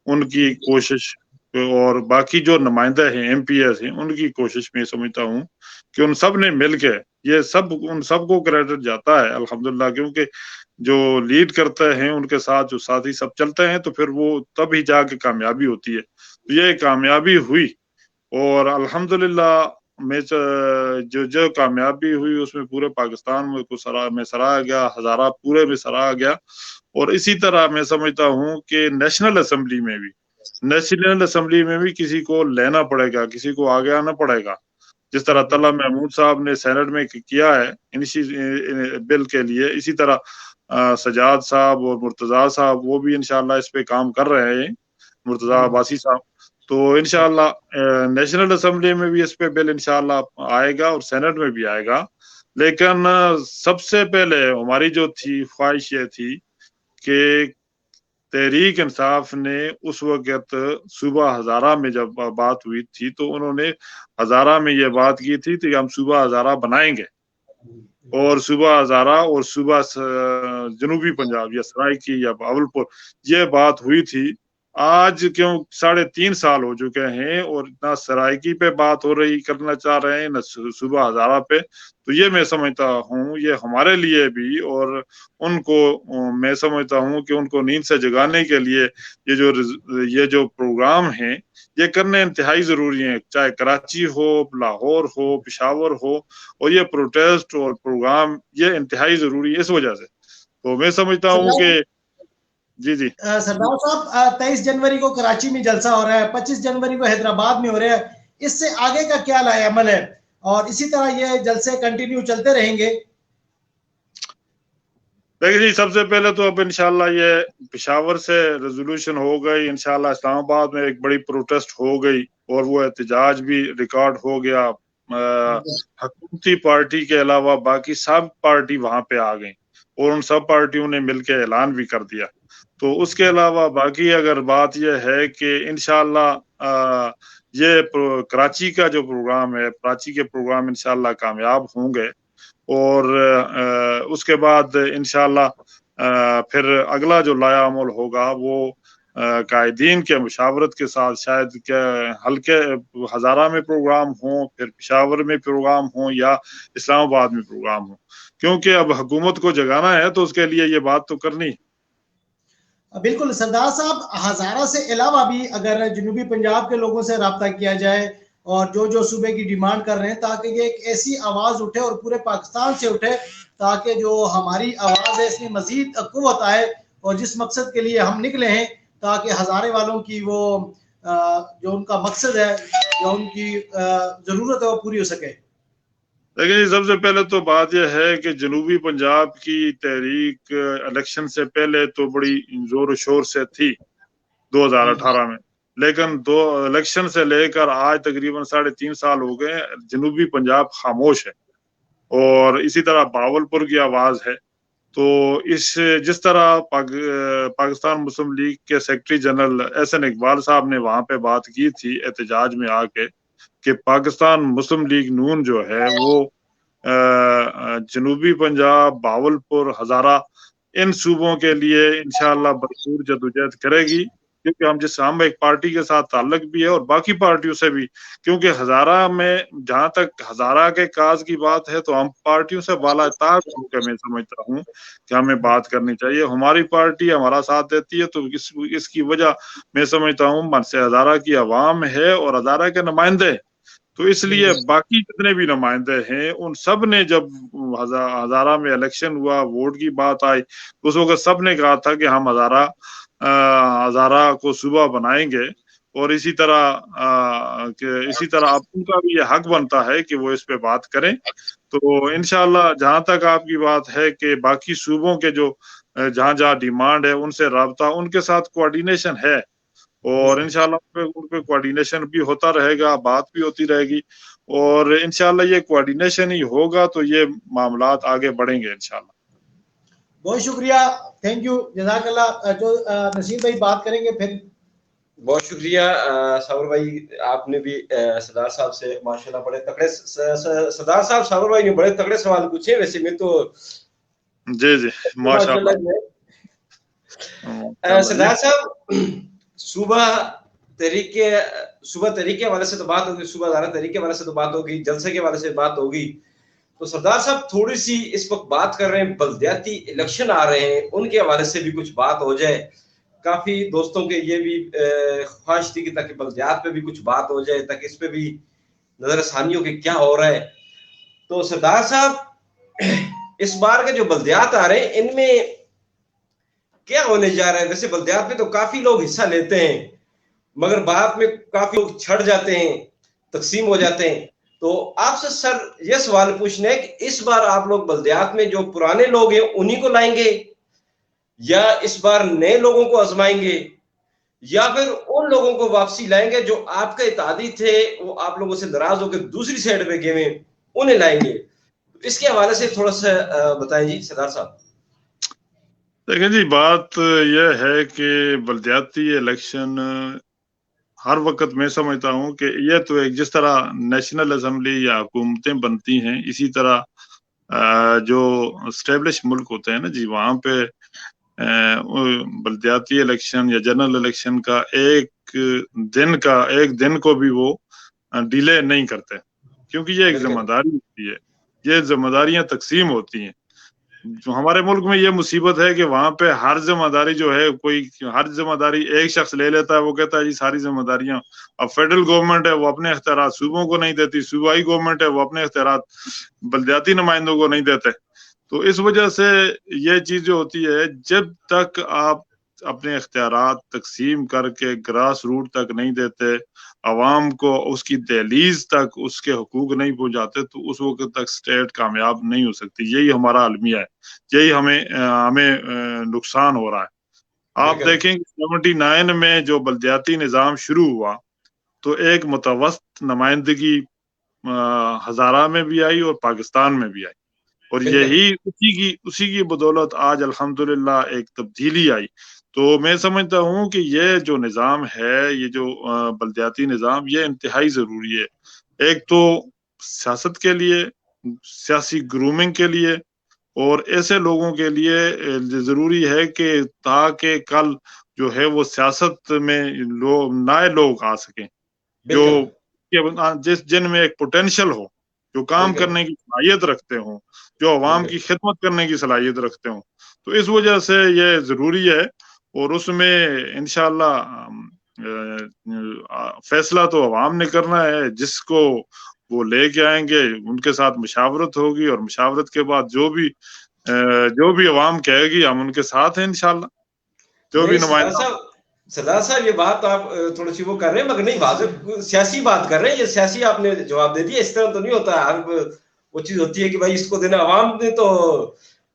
उनकी कोशिश और बाकी जो नुमाइंदा हैं एमपीएस हैं उनकी कोशिश में समझता हूँ कि उन सब ने मिलकर ये सब, उन सबको क्रेडिट जाता है अल्हम्दुलिल्लाह, क्योंकि जो लीड करते हैं उनके साथ जो साथी सब चलते हैं तो फिर वो तभी जाके कामयाबी होती है। तो ये कामयाबी हुई और अल्हम्दुलिल्लाह में जो कामयाबी हुई उसमें पूरे पाकिस्तान में सराहा गया, हज़ारा पूरे में सराहा गया। और इसी तरह मैं समझता हूँ कि नेशनल असेंबली में भी किसी को लेना पड़ेगा, किसी को आगे आना पड़ेगा, जिस तरह तला महमूद साहब ने सेनेट में किया है बिल के लिए, इसी तरह सजाद साहब और मुर्तजा साहब वो भी इंशाल्लाह इस पे काम कर रहे हैं, मुर्तजा अब्बासी साहब। तो इंशाल्लाह नेशनल असेंबली में भी इस पे बिल इंशाल्लाह आएगा और सेनेट में भी आएगा। लेकिन सबसे पहले हमारी जो थी ख्वाहिश ये थी कि तहरीक इंसाफ ने उस वक्त सूबा हज़ारा में जब बात हुई थी तो उन्होंने हज़ारा में ये बात की थी कि हम सूबा हज़ारा बनाएंगे, और सूबा हज़ारा और सूबा जनूबी पंजाब या सराइकी या बहावलपुर ये बात हुई थी। आज क्यों 3.5 साल हो चुके हैं और ना सराइकी पे बात हो रही करना चाह रहे हैं न सूबा हजारा पे, तो ये मैं समझता हूँ ये हमारे लिए भी और उनको मैं समझता हूँ कि उनको नींद से जगाने के लिए ये जो प्रोग्राम है ये करने इंतहाई जरूरी है, चाहे कराची हो, लाहौर हो, पेशावर हो, और ये प्रोटेस्ट और प्रोग्राम ये इंतहाई जरूरी है इस वजह से। तो मैं समझता हूँ कि जी जी
सरदार साहब 23 जनवरी को कराची में जलसा हो रहा है, 25 जनवरी को हैदराबाद में हो रहा है, इससे आगे का क्या अमल है और इसी तरह ये जलसे कंटिन्यू चलते रहेंगे?
देखिए जी, सबसे पहले तो अब इंशाल्लाह ये पेशावर से रेजोल्यूशन हो गई, इंशाल्लाह इस्लामाबाद में एक बड़ी प्रोटेस्ट हो गई और वो एहतजाज भी रिकॉर्ड हो गया। हुकूमती पार्टी के अलावा बाकी सब पार्टी वहां पे आ गई और उन सब पार्टियों ने मिलकर ऐलान भी कर दिया। तो उसके अलावा बाकी अगर बात यह है कि इंशाल्लाह ये कराची का जो प्रोग्राम है, कराची के प्रोग्राम इंशाल्लाह कामयाब होंगे और उसके बाद इंशाल्लाह फिर अगला जो लाया अमल होगा वो कायदीन के मुशावरत के साथ शायद हल्के हजारा में प्रोग्राम हो, फिर पेशावर में प्रोग्राम हो या इस्लामाबाद में प्रोग्राम हो, क्योंकि अब हुकूमत को जगाना है तो उसके लिए ये बात तो करनी है।
बिल्कुल सरदार साहब, हजारा से अलावा भी अगर जनूबी पंजाब के लोगों से रब्ता किया जाए और जो जो सूबे की डिमांड कर रहे हैं ताकि ये एक ऐसी आवाज उठे और पूरे पाकिस्तान से उठे ताकि जो हमारी आवाज है इसमें मजीद कुव्वत आए और जिस मकसद के लिए हम निकले हैं ताकि हजारे वालों की वो जो उनका मकसद है, जो उनकी जरूरत है वो पूरी हो सके।
देखिए, सबसे पहले तो बात यह है कि जनूबी पंजाब की तहरीक इलेक्शन से पहले तो बड़ी जोर शोर से थी 2018 में, लेकिन दो इलेक्शन से लेकर आज तकरीबन 3.5 साल हो गए, जनूबी पंजाब खामोश है और इसी तरह बावलपुर की आवाज है। तो जिस तरह पाकिस्तान मुस्लिम लीग के सेक्रेटरी जनरल एहसन इकबाल साहब ने वहां पे बात की थी एहतजाज में आके कि पाकिस्तान मुस्लिम लीग नून जो है वो जनूबी पंजाब, बावलपुर, हजारा इन सूबों के लिए इंशाअल्लाह भरपूर जदोजहद करेगी, क्योंकि हम एक पार्टी के साथ ताल्लुक भी है और बाकी पार्टियों से भी, क्योंकि हजारा में जहां तक हजारा के काज की बात है तो हम पार्टियों से बालातार होकर मैं समझता हूँ कि हमें बात करनी चाहिए। हमारी पार्टी हमारा साथ देती है तो इसकी वजह मैं समझता हूँ मन से हजारा की आवाम है और हजारा के नुमाइंदे, तो इसलिए बाकी जितने भी नुमाइंदे हैं उन सब ने जब हजारा में इलेक्शन हुआ, वोट की बात आई, उस वक्त सब ने कहा था कि हम हजारा को सूबा बनाएंगे और इसी तरह अब उनका भी ये हक बनता है कि वो इस पे बात करें। तो इंशाल्लाह जहां तक आपकी बात है कि बाकी सूबों के जो जहां जहां डिमांड है उनसे राब्ता, उनके साथ कोऑर्डिनेशन है और इंशाल्लाह उन पे कोऑर्डिनेशन भी होता रहेगा, बात भी होती रहेगी और इंशाल्लाह ये कोऑर्डिनेशन ही होगा तो ये मामलात आगे बढ़ेंगे इंशाल्लाह।
बहुत शुक्रिया, थैंक यू, जज़ाकल्लाह। जो नसीम भाई बात करेंगे फिर।
बहुत शुक्रिया साबर भाई, आपने भी सरदार साहब से माशाल्लाह बड़े तगड़े सरदार साहब साबर भाई ने बड़े तगड़े सवाल पूछे। वैसे में तो
जी माशाल्लाह।
सरदार साहब सुबह तरीके वाले से तो बात होगी, सुबह हजारा तरीके वाले से तो बात होगी, जलसे के वाले से बात होगी। तो सरदार साहब थोड़ी सी इस वक्त बात कर रहे हैं, बल्दियाती इलेक्शन आ रहे हैं, उनके हवाले से भी कुछ बात हो जाए। काफी दोस्तों के ये भी ख्वाहिश थी कि ताकि बल्दियात पे भी कुछ बात हो जाए, ताकि इस पे भी नजरसानियों के क्या हो रहा है। तो सरदार साहब इस बार के जो बल्दियात आ रहे हैं इनमें क्या होने जा रहा है? वैसे बल्दियात में तो काफी लोग हिस्सा लेते हैं मगर बाद में काफी लोग छड़ जाते हैं, तकसीम हो जाते हैं। तो आपसे सर ये सवाल पूछना है कि इस बार आप लोग बल्दियात में जो पुराने लोग हैं उन्हीं को लाएंगे या इस बार नए लोगों को आजमाएंगे या फिर उन लोगों को वापसी लाएंगे जो आपके इत्यादी थे, वो आप लोगों से नाराज होकर दूसरी साइड पे गए हैं, उन्हें लाएंगे? इसके हवाले से थोड़ा सा बताएं जी सरदार साहब।
देखिए जी, बात यह है कि बल्दियाती इलेक्शन हर वक्त मैं समझता हूँ कि ये तो एक जिस तरह नेशनल असेंबली या हुकूमतें बनती हैं इसी तरह जो स्टेब्लिश मुल्क होते हैं ना जी, वहां पे बल्दियाती इलेक्शन या जनरल इलेक्शन का एक दिन को भी वो डिले नहीं करते, क्योंकि ये एक जिम्मेदारी होती है, ये जिम्मेदारियां तकसीम होती हैं। जो हमारे मुल्क में ये मुसीबत है कि वहां पे हर जिम्मेदारी जो है, हर जिम्मेदारी एक शख्स ले लेता है, वो कहता है जी सारी जिम्मेदारियां। अब फेडरल गवर्नमेंट है, वो अपने इख्तियारात सूबों को नहीं देती, सूबाई गवर्नमेंट है, वो अपने इख्तियारात बल्दियाती नुमाइंदों को नहीं देते। तो इस वजह से ये चीज जो होती है, जब तक आप अपने इख्तियारात तकसीम करके ग्रास रूट तक नहीं देते, अवाम को उसकी दहलीज तक उसके हुकूक नहीं पहुंचाते, तो उस वक्त तक स्टेट कामयाब नहीं हो सकती। यही हमारा अलमिया है, यही हमें नुकसान हो रहा है। आप देखें 79 में जो बल्दियाती निज़ाम शुरू हुआ, तो एक मुतवस्त नुमाइंदगी हजारा में भी आई और पाकिस्तान में भी आई, और यही उसी की बदौलत आज अल्हम्दुलिल्लाह एक तब्दीली आई। तो मैं समझता हूँ कि ये जो निज़ाम है, ये जो बल्दियाती निज़ाम, ये इंतहाई ज़रूरी है। एक तो सियासत के लिए, सियासी ग्रूमिंग के लिए, और ऐसे लोगों के लिए ज़रूरी है कि ताकि कल जो है वो सियासत में नए लोग आ सकें, जो जिनमें एक पोटेंशियल हो, जो काम करने की सलाहियत रखते हों, जो अवाम की खिदमत करने की सलाहियत रखते हों। तो इस वजह से ये ज़रूरी है, और उसमें इंशाअल्लाह फैसला तो अवाम ने करना है, जिसको वो लेके आएंगे उनके साथ मुशावरत होगी, और मुशावरत के बाद जो भी अवाम कहेगी हम उनके साथ हैं इंशाअल्लाह। जो भी नुमाइंदा।
सरदार साहब, ये बात आप थोड़ी सी वो कर रहे हैं, मगर नहीं, वाजिब सियासी बात कर रहे हैं, ये सियासी आपने जवाब दे दिया। इस तरह तो नहीं होता, हर वो चीज होती है कि भाई इसको देना, अवाम ने तो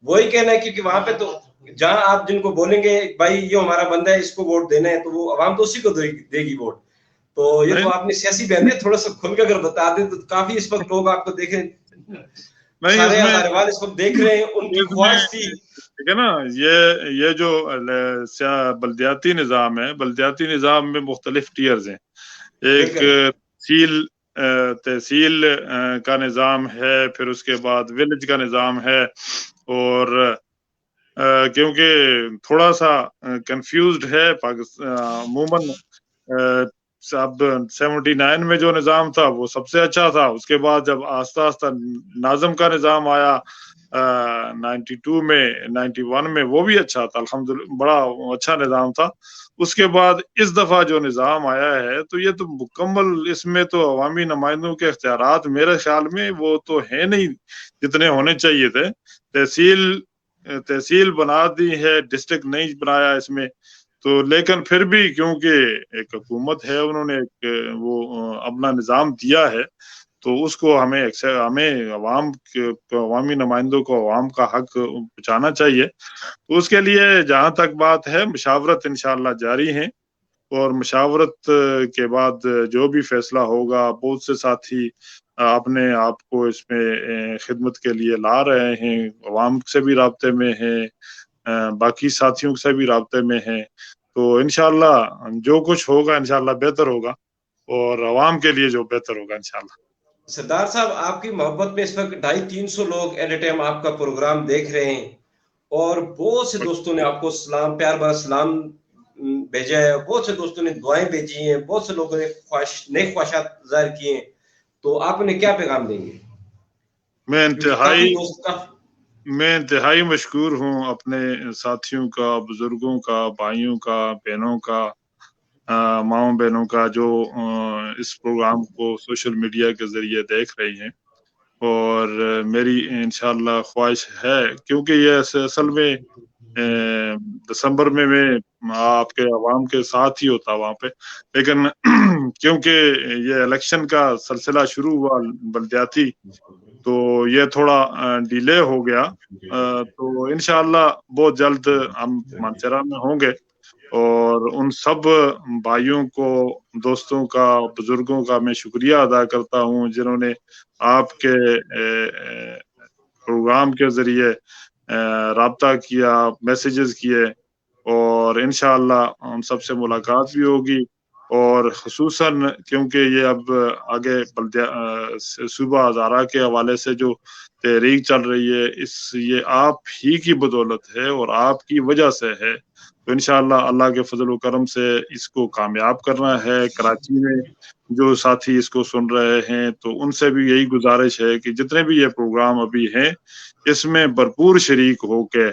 वही कहना है, क्योंकि वहां पे तो जहां आप जिनको बोलेंगे भाई ये हमारा बंदा है, इसको वोट देना है, तो वो अवाम तो उसी को देगी वोट। तो ये तो आपने सियासी बयान है, थोड़ा सा खुल के अगर बता दें तो काफी इस वक्त लोग आपको देखें, सारे हजारेवाल इस वक्त देख रहे हैं, उनकी ख्वाहिश थी।
ठीक है ना, ये जो बल्दियाती निज़ाम है, बल्दियाती निज़ाम में मुख्तलिफ टियर्स हैं। एक तहसील का निज़ाम है, फिर उसके बाद विलेज का निज़ाम है, और क्योंकि थोड़ा सा कंफ्यूज्ड है पाकिस्तान अमूमन। अब 79 में जो निज़ाम था वो सबसे अच्छा था, उसके बाद जब आस्ता आस्ता नाज़म का निज़ाम आया 92 में, 91 में, वो भी अच्छा था, अल्हम्दुलिल्लाह बड़ा अच्छा निज़ाम था। उसके बाद इस दफा जो निज़ाम आया है, तो ये तो मुकम्मल, इसमें तो अवामी नुमाइंदों के इख्तियारात मेरे ख्याल में वो तो है नहीं जितने होने चाहिए थे। तहसील बना दी है, डिस्ट्रिक्ट नहीं बनाया इसमें, तो लेकिन फिर भी क्योंकि एक हुकूमत है, उन्होंने एक वो अपना निज़ाम दिया है, तो उसको हमें अवामी नुमाइंदों को अवाम का हक पहुंचाना चाहिए। तो उसके लिए जहां तक बात है, मुशावरत इंशाअल्लाह जारी है, और मुशावरत के बाद जो भी फैसला होगा, बहुत से साथी अपने आप को इसमें खिदमत के लिए ला रहे हैं, अवाम से भी राब्ते में हैं, बाकी साथियों से भी राब्ते में हैं। तो इंशाअल्लाह जो कुछ होगा इंशाअल्लाह बेहतर होगा, और अवाम के लिए जो बेहतर होगा इंशाअल्लाह।
सरदार साहब, आपकी मोहब्बत में इस वक्त 250-300 लोग एट ए टाइम आपका प्रोग्राम देख रहे हैं, और बहुत से दोस्तों ने आपको सलाम, प्यार भरा सलाम भेजा है, बहुत से दोस्तों ने दुआएं भेजी हैं, बहुत से लोगों ने नेक ख्वाहिशात जाहिर किए हैं, तो आप उन्हें क्या पैगाम देंगे?
मैं इंतहाई मशकूर हूँ अपने साथियों का, बुजुर्गों का, भाइयों का, बहनों का, माओ बहनों का, जो इस प्रोग्राम को सोशल मीडिया के जरिए देख रही हैं। और मेरी इंशाअल्लाह ख्वाहिश है, क्योंकि ये असल में दिसंबर में मैं आपके अवाम के साथ ही होता वहां पे, लेकिन क्योंकि ये इलेक्शन का सिलसिला शुरू हुआ बल्दियाती, तो ये थोड़ा डिले हो गया। तो इंशाअल्लाह बहुत जल्द हम मानसरा में होंगे, और उन सब भाइयों को, दोस्तों का, बुजुर्गों का मैं शुक्रिया अदा करता हूँ जिन्होंने आपके प्रोग्राम के जरिए राब्ता किया, मैसेजेस किए, और इंशाअल्लाह हम सबसे मुलाकात भी होगी। اور خصوصاً کیونکہ یہ اب آگے صوبہ ہزارہ کے حوالے سے جو تحریک چل رہی ہے یہ آپ ہی کی بدولت ہے اور آپ کی وجہ سے ہے، تو انشاءاللہ اللہ کے فضل و کرم سے اس کو کامیاب کرنا ہے۔ کراچی میں جو ساتھی اس کو سن رہے ہیں تو ان سے بھی یہی گزارش ہے کہ جتنے بھی یہ پروگرام ابھی ہیں اس میں بھرپور شریک ہو کے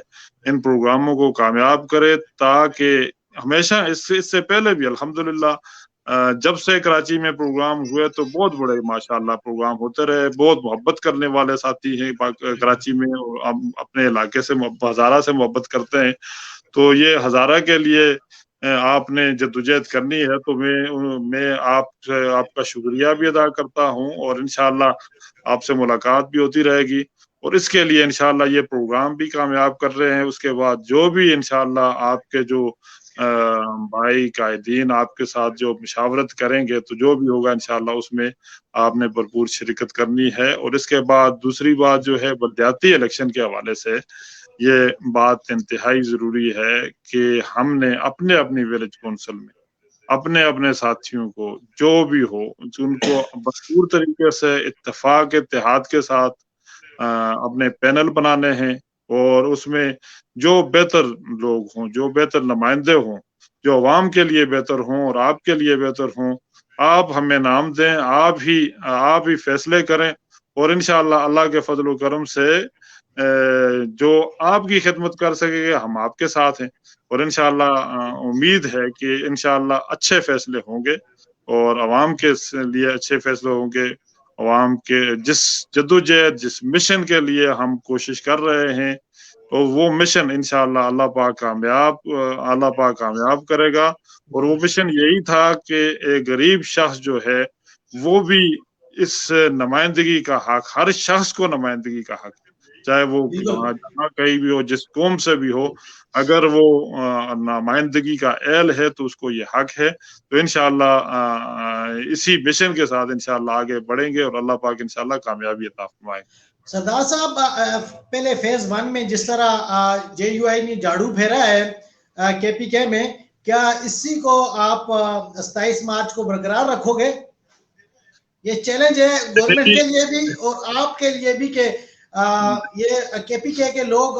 ان پروگراموں کو کامیاب کرے، تاکہ ہمیشہ اس سے پہلے بھی الحمدللہ جب سے کراچی میں پروگرام ہوئے تو بہت بڑے ماشاءاللہ پروگرام ہوتے رہے، بہت محبت کرنے والے ساتھی ہیں کراچی میں، اپنے علاقے سے ہزارہ سے محبت کرتے ہیں، تو یہ ہزارہ کے لیے آپ نے جدوجہد کرنی ہے، تو میں آپ کا شکریہ بھی ادا کرتا ہوں، اور انشاءاللہ آپ سے ملاقات بھی ہوتی رہے گی، اور اس کے لیے انشاءاللہ یہ پروگرام بھی کامیاب کر رہے ہیں۔ اس کے بعد جو بھی انشاءاللہ آپ کے جو بھائی قائدین آپ کے ساتھ جو مشاورت کریں گے تو جو بھی ہوگا انشاءاللہ اس میں آپ نے بھرپور شرکت کرنی ہے۔ اور اس کے بعد دوسری بات جو ہے بلدیاتی الیکشن کے حوالے سے یہ بات انتہائی ضروری ہے کہ ہم نے اپنی ولیج کونسل میں اپنے ساتھیوں کو جو بھی ہو ان کو بھرپور طریقے سے اتحاد کے ساتھ اپنے پینل بنانے ہیں، اور اس میں جو بہتر لوگ ہوں، جو بہتر نمائندے ہوں، جو عوام کے لیے بہتر ہوں اور آپ کے لیے بہتر ہوں، آپ ہمیں نام دیں، آپ ہی فیصلے کریں، اور انشاءاللہ اللہ کے فضل و کرم سے جو آپ کی خدمت کر سکے گے ہم آپ کے ساتھ ہیں، اور انشاءاللہ امید ہے کہ انشاءاللہ اچھے فیصلے ہوں گے اور عوام کے لیے اچھے فیصلے ہوں گے۔ عوام کے جس جدوجہد جس مشن کے لیے ہم کوشش کر رہے ہیں تو وہ مشن انشاءاللہ اللہ پاک کامیاب کرے گا، اور وہ مشن یہی تھا کہ ایک غریب شخص جو ہے وہ بھی اس نمائندگی کا حق، ہر شخص کو نمائندگی کا حق، چاہے وہ جہاں کہیں بھی ہو، جس قوم سے بھی ہو، اگر وہ نمائندگی کا اہل ہے تو اس کو یہ حق ہے۔ تو انشاءاللہ اسی مشن کے ساتھ انشاءاللہ آگے بڑھیں گے، اور اللہ پاک انشاءاللہ کامیابی عطا فرمائے۔
سردار صاحب پہلے فیز 1 میں جس طرح جے یو آئی نے جھاڑو پھیرا ہے کے پی کے میں، کیا اسی کو آپ 27 مارچ کو برقرار رکھو گے؟ یہ چیلنج ہے گورنمنٹ کے لیے بھی اور آپ کے لیے بھی کہ یہ کے پی کے لوگ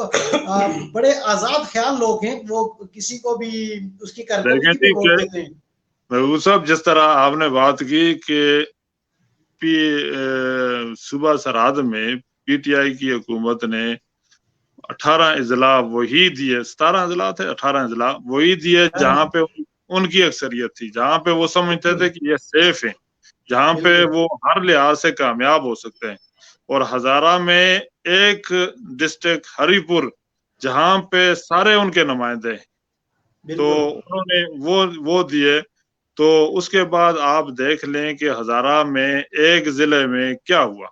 بڑے آزاد خیال لوگ ہیں، وہ کسی کو بھی اس کی کارکردگی پہ ووٹ دیتے ہیں۔
محبوب صاحب، جس طرح آپ نے بات کی کہ صوبہ سرحد میں پی ٹی آئی کی حکومت نے 18 اضلاع وہی دیے، 17 اضلاع تھے، 18 اضلاع وہی دیے جہاں پہ ان کی اکثریت تھی، جہاں پہ وہ سمجھتے تھے کہ یہ سیف ہیں، جہاں پہ وہ ہر لحاظ سے کامیاب ہو سکتے ہیں۔ اور ہزارہ میں ایک ڈسٹرکٹ ہری پور جہاں پہ سارے ان کے نمائندے ہیں، تو انہوں نے وہ دیے۔ تو اس کے بعد آپ دیکھ لیں کہ ہزارہ میں ایک ضلع میں کیا ہوا،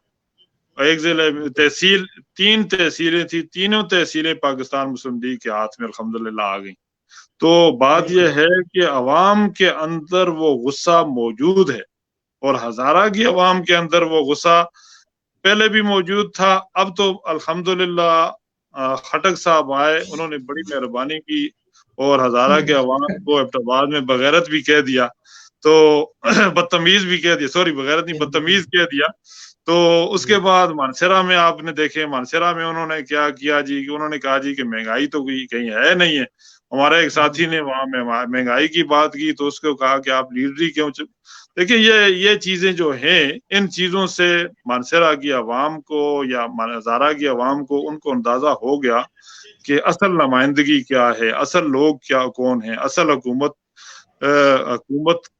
ایک ضلع میں تحصیل، 3 تحصیلیں تھی، تینوں تحصیلیں پاکستان مسلم لیگ کے ہاتھ میں الحمدللہ آ گئی۔ تو بات یہ ہے کہ عوام کے اندر وہ غصہ موجود ہے، اور ہزارہ کی عوام کے اندر وہ غصہ پہلے بھی موجود تھا، اب تو الحمدللہ خٹک صاحب آئے، انہوں نے بڑی مہربانی کی اور ہزارہ کے عوام کو ابتداد میں بغیرت بھی کہہ دیا، تو بدتمیز بھی کہہ دیا، سوری بغیرت نہیں بدتمیز کہہ دیا۔ تو اس کے بعد مانسہرہ میں آپ نے دیکھے، مانسہرہ میں انہوں نے کیا کیا جی، انہوں نے کہا جی کہ مہنگائی تو کہیں ہے نہیں ہے۔ ہمارے ایک ساتھی نے وہاں مہنگائی کی بات کی تو اس کو کہا کہ آپ لیڈری کیوں؟ دیکھیں یہ چیزیں جو ہیں، ان چیزوں سے مانسہرہ کی عوام کو یا ہزارہ کی عوام کو ان کو اندازہ ہو گیا کہ اصل نمائندگی کیا ہے، اصل لوگ کون ہیں، اصل حکومت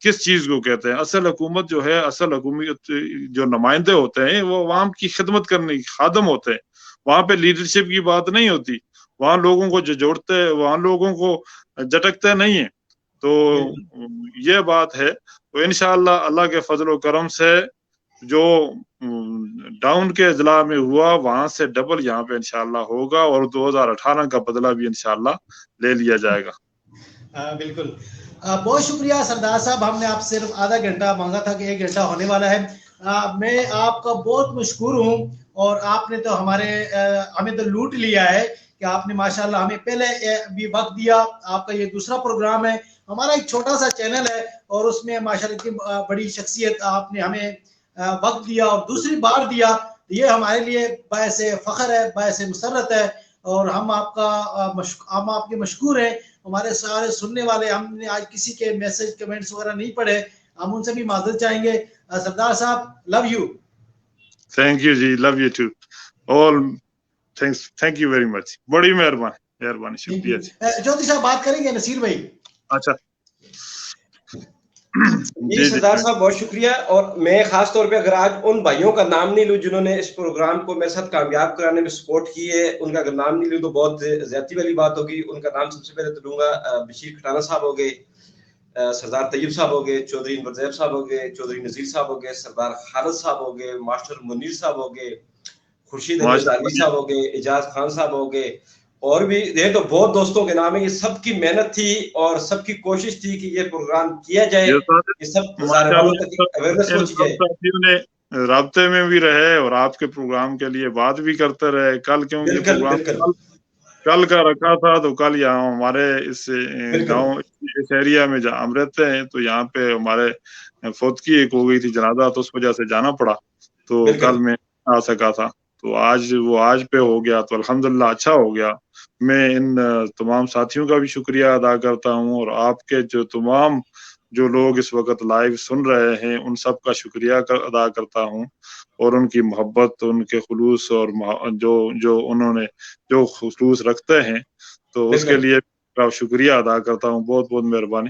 کس چیز کو کہتے ہیں۔ اصل حکومت جو ہے، اصل حکومت جو نمائندے ہوتے ہیں وہ عوام کی خدمت کرنے کی خادم ہوتے ہیں، وہاں پہ لیڈرشپ کی بات نہیں ہوتی، وہاں لوگوں کو جوڑتے، وہاں لوگوں کو جھٹکتے نہیں ہیں۔ تو یہ بات ہے، تو انشاءاللہ اللہ کے فضل و کرم سے جو ڈاؤن کے اضلاع میں ہوا وہاں سے ڈبل یہاں پہ انشاءاللہ ہوگا، اور 2018 کا بدلہ بھی انشاءاللہ لے لیا جائے گا۔
بالکل، بہت شکریہ سردار صاحب، ہم نے آپ صرف آدھا گھنٹہ مانگا تھا کہ 1 گھنٹہ ہونے والا ہے۔ میں آپ کا بہت مشکور ہوں، اور آپ نے تو ہمیں تو لوٹ لیا ہے کہ آپ نے ماشاءاللہ ہمیں پہلے بھی وقت دیا۔ آپ کا یہ دوسرا پروگرام ہے، हमारा एक छोटा सा चैनल है और उसमें माशाल्लाह इतनी बड़ी शख्सियत आपने हमें वक्त दिया और दूसरी बार दिया, ये हमारे लिए बायस फ़ख्र है, बायस मुसर्रत है और हम आपके मशकूर हैं। हमारे सारे सुनने वाले, हमने आज किसी के मैसेज कमेंट्स वगैरह नहीं पढ़े, हम उनसे भी माजरत चाहेंगे। सरदार साहब, love you.
Thank you ji, love you to all, thanks, thank you very much, बड़ी मेहरबानी, शुक्रिया जी।
ज्योति साहब बात करेंगे, नसीर भाई।
अच्छा
जी सरदार साहब, बहुत शुक्रिया। और मैं खास तौर पे अगर आज उन भाइयों का नाम नहीं लूं जिन्होंने इस प्रोग्राम को मेरे साथ कामयाब कराने में सपोर्ट की है, उनका अगर नाम नहीं लूं तो बहुत ज्यादती वाली बात होगी। उनका नाम सबसे पहले तो लूंगा बशीर खटाना साहब हो गए, सरदार तैयब साहब हो गए, चौधरी अनवर ज़ैब साहब हो गए, चौधरी नजीर साहब हो गए, सरदार खालिद साहब हो गए, मास्टर मुनीर साहब हो गए, खुर्शीद अहमद साहब हो गए, इजाज खान साहब हो गए, और भी ये तो बहुत दोस्तों के नाम है। ये सबकी मेहनत थी और सबकी कोशिश थी कि ये प्रोग्राम किया जाए, ये सब अवेयरनेस पहुंची जाए।
साथियों ने राब्ते में भी रहे और आपके प्रोग्राम के लिए बात भी करते रहे। कल क्योंकि प्रोग्राम कल का रखा था, तो कल यहाँ हमारे इस गांव, इस एरिया में जहाँ हम रहते हैं, तो यहाँ पे हमारे फौतकी एक हो गई थी जनाजा, तो उस वजह से जाना पड़ा, तो कल मैं आ सका था। तो आज पे हो गया, तो अल्हम्दुलिल्लाह अच्छा हो गया। मैं इन तमाम साथियों का भी शुक्रिया अदा करता हूँ और आपके जो लोग इस वक्त लाइव सुन रहे हैं, उन सब का शुक्रिया अदा करता हूँ और उनकी मोहब्बत, उनके खुलूस और जो उन्होंने जो खुलूस रखते हैं, तो उसके लिए शुक्रिया अदा करता हूँ। बहुत बहुत मेहरबानी।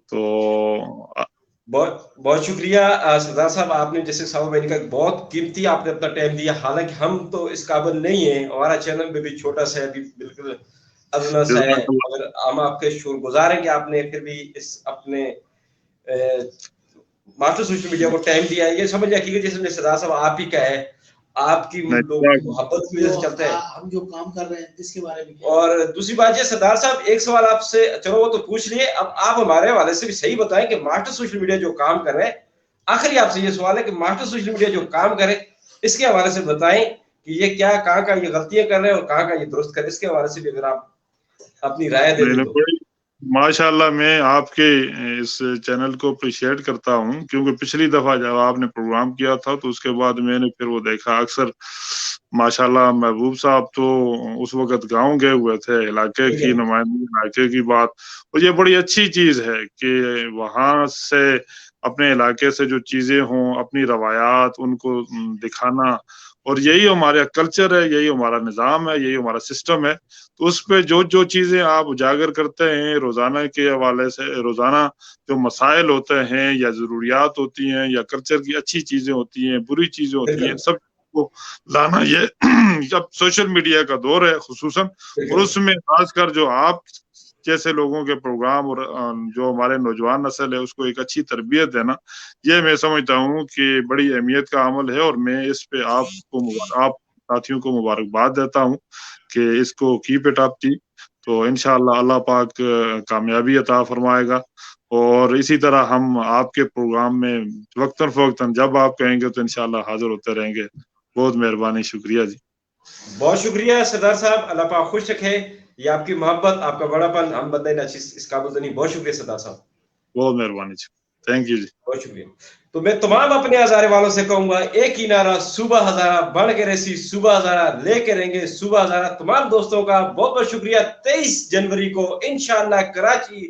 तो
बहुत शुक्रिया सरदार साहब, आपने जैसे साहब भाई का बहुत कीमती आपने अपना टाइम दिया। हालांकि हम तो इस काबिल नहीं है, हमारा चैनल में भी छोटा सा है, अभी बिल्कुल अदना सा है, अगर हम आपके शुक्रगुजार हैं कि आपने फिर भी इस अपने मास्टर सोशल मीडिया को टाइम दिया है। ये समझ रखिएगा जैसे सरदार साहब आप ही का है, आपकी मोहब्बत की वजह से चलता है,
हम जो काम कर रहे हैं इसके बारे में।
और दूसरी बात ये सरदार साहब, एक सवाल आपसे, चलो वो तो पूछ लिए, अब आप हमारे हवाले से भी सही बताएं कि मास्टर सोशल मीडिया जो काम कर रहे हैं, आखिरी आपसे ये सवाल है कि मास्टर सोशल मीडिया जो काम करे इसके हवाले से बताएं कि ये क्या, कहाँ का ये गलतियां कर रहे हैं और कहाँ का ये दुरुस्त कर, इसके हवाले से भी अगर आप अपनी राय दे दें।
माशाल्लाह, मैं आपके इस चैनल को अप्रिशिएट करता हूं, क्योंकि पिछली दफा जब आपने प्रोग्राम किया था तो उसके बाद मैंने फिर वो देखा। अक्सर माशाल्लाह महबूब साहब तो उस वक्त गांव गए हुए थे, इलाके की नुमाइंदगी, इलाके की बात, और ये बड़ी अच्छी चीज है कि वहां से अपने इलाके से जो चीजें हों, अपनी रवायात उनको दिखाना, और यही हमारा कल्चर है, यही हमारा निज़ाम है, यही हमारा सिस्टम है। तो उस पे जो चीजें आप उजागर करते हैं रोजाना के हवाले से, रोजाना जो मसाइल होते हैं या जरूरियात होती हैं या कल्चर की अच्छी चीजें होती हैं, बुरी चीजें होती हैं, सब को लाना, ये अब सोशल मीडिया का दौर है खुसूसन, और उसमें खासकर जो आप जैसे लोगों के प्रोग्राम और जो हमारे नौजवान नस्ल है उसको एक अच्छी तरबियत देना, ये मैं समझता हूँ कि बड़ी अहमियत का अमल है। और मैं इस पे आप साथियों को मुबारकबाद देता हूँ कि इसको कीप इट अप जी। तो इंशाअल्लाह अल्लाह पाक कामयाबी अता फरमाएगा, और इसी तरह हम आपके प्रोग्राम में वक्तन फवक्तन जब आप कहेंगे तो इंशाअल्लाह हाजिर होते रहेंगे। बहुत मेहरबानी, शुक्रिया जी।
बहुत शुक्रिया सरदार साहब, अल्लाह पाक खुश रखे। ये आपकी मोहब्बत, आपका बड़ापन हम बंदे इस काबिल नहीं। बहुत शुक्रिया सरदार साहब,
बहुत मेहरबानी जी, थैंक यू जी, बहुत
शुक्रिया। तो मैं तमाम अपने हजारे वालों से कहूंगा, एक ही नारा, सुबह हजारा बढ़ के रेसी, सुबह हजारा लेके रहेंगे, सुबह हजारा। तमाम दोस्तों का बहुत बहुत शुक्रिया। 23 जनवरी को इंशाअल्लाह कराची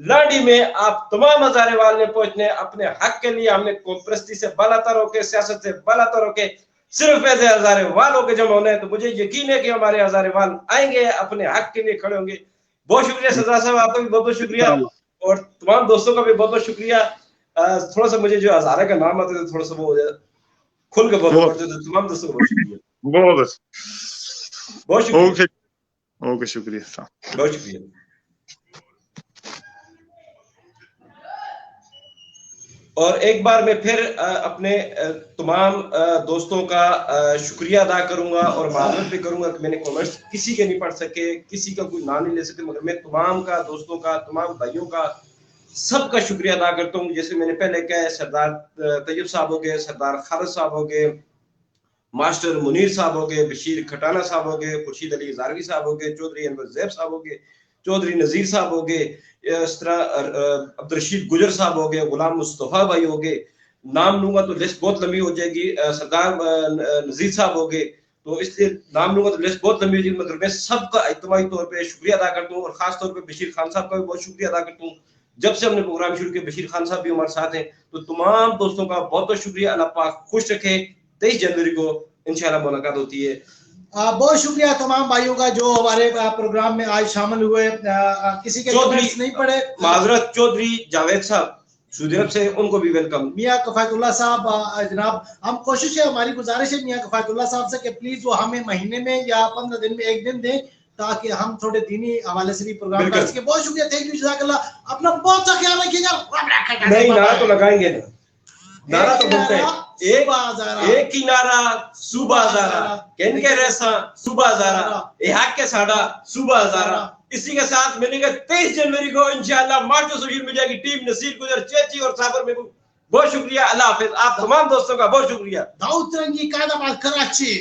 लाडी में आप तमाम हजारे वाल ने पहुंचने अपने हक के लिए। हमने कौमपरस्ती से बालातर होके, सियासत से बालातर होके, सिर्फ ऐसे हजारे वाल होके जमा होना है। तो मुझे यकीन है कि हमारे हजारे वाल आएंगे, अपने हक के लिए खड़े होंगे। बहुत शुक्रिया सरदार साहब, आपका भी बहुत बहुत शुक्रिया, और तमाम दोस्तों का भी बहुत बहुत शुक्रिया। थोड़ा सा मुझे जो हजारे का नाम आते थे थोड़ा सा वो हो जाए, खुल के बहुत पढ़ते थे। तमाम दोस्तों को बहुत शुक्रिया, बहुत शुक्रिया,
ओके शुक्रिया,
बहुत शुक्रिया। और एक बार मैं फिर अपने तमाम दोस्तों का शुक्रिया अदा करूंगा और माजरत भी करूंगा कि मैंने कमेंट्स किसी के नहीं पढ़ सके, किसी का कोई नाम नहीं ले सके, मगर मैं तमाम का, दोस्तों का, तमाम भाइयों का, सबका शुक्रिया अदा करता हूँ। जैसे मैंने पहले कहा, सरदार तैयब साहब हो गए, सरदार खालिद साहब हो गए, मास्टर मुनीर साहब हो गए, बशीर खटाना साहब हो गए, खुर्शीद अली ज़ारवी साहब हो गए, चौधरी अनवर ज़ैब साहब हो गए, चौधरी नजीर साहब हो गए, इस तरह अब्दुल रशीद गुजर साहब हो गए, गुलाम मुस्तफ़ा भाई हो गए, नाम लूंगा तो लिस्ट बहुत लंबी हो जाएगी, सरदार नजीर साहब हो गए, तो इसलिए नाम लूंगा तो लिस्ट बहुत लंबी हो जाएगी, मगर मैं सबका इज्तिमाई तौर पे शुक्रिया अदा करता हूँ, और खास तौर पे बशीर खान साहब का भी बहुत शुक्रिया अदा करता हूँ। जब से हमने प्रोग्राम शुरू किया बशीर खान साहब भी हमारे साथ हैं, तो तमाम दोस्तों का बहुत बहुत शुक्रिया। अल्लाह पाक खुश रखे। 23 जनवरी को इंशाल्लाह मुलाकात होती है।
बहुत शुक्रिया तमाम भाइयों का जो हमारे प्रोग्राम में आज शामिल हुए। किसी के कमेंट्स नहीं पड़े,
माजरत चौधरी जावेद साहब सुदेव से, उनको भी वेलकम।
मियां कफायतुल्लाह साहब, जनाब हम कोशिश है, हमारी गुजारिश है मियां कफायतुल्लाह साहब से कि प्लीज वो हमें महीने में या 15 दिन में एक दिन दें, ताकि हम थोड़े दीनी हवाले से भी प्रोग्राम कर सके। बहुत शुक्रिया, थैंक यू, जज़ाकल्लाह। अपना बहुत सा ख्याल रखिएगा।
नहीं, नारा तो लगाएंगे ना, नारा तो बोलते हैं, एक ही नारा सुबह हज़ारा, कहने के रेसा सुबह हज़ारा, ए हक के साड़ा सुबह हज़ारा। इसी के साथ मिलेंगे 23 जनवरी को इंशाअल्लाह। मार्चो सोशल मीडिया की टीम नसीर गुजर, चेची और साबर में बहुत शुक्रिया। अल्लाह हाफिज। आप तमाम दोस्तों का बहुत शुक्रिया।
दाऊद तिरंगी कायदाबाद कराची।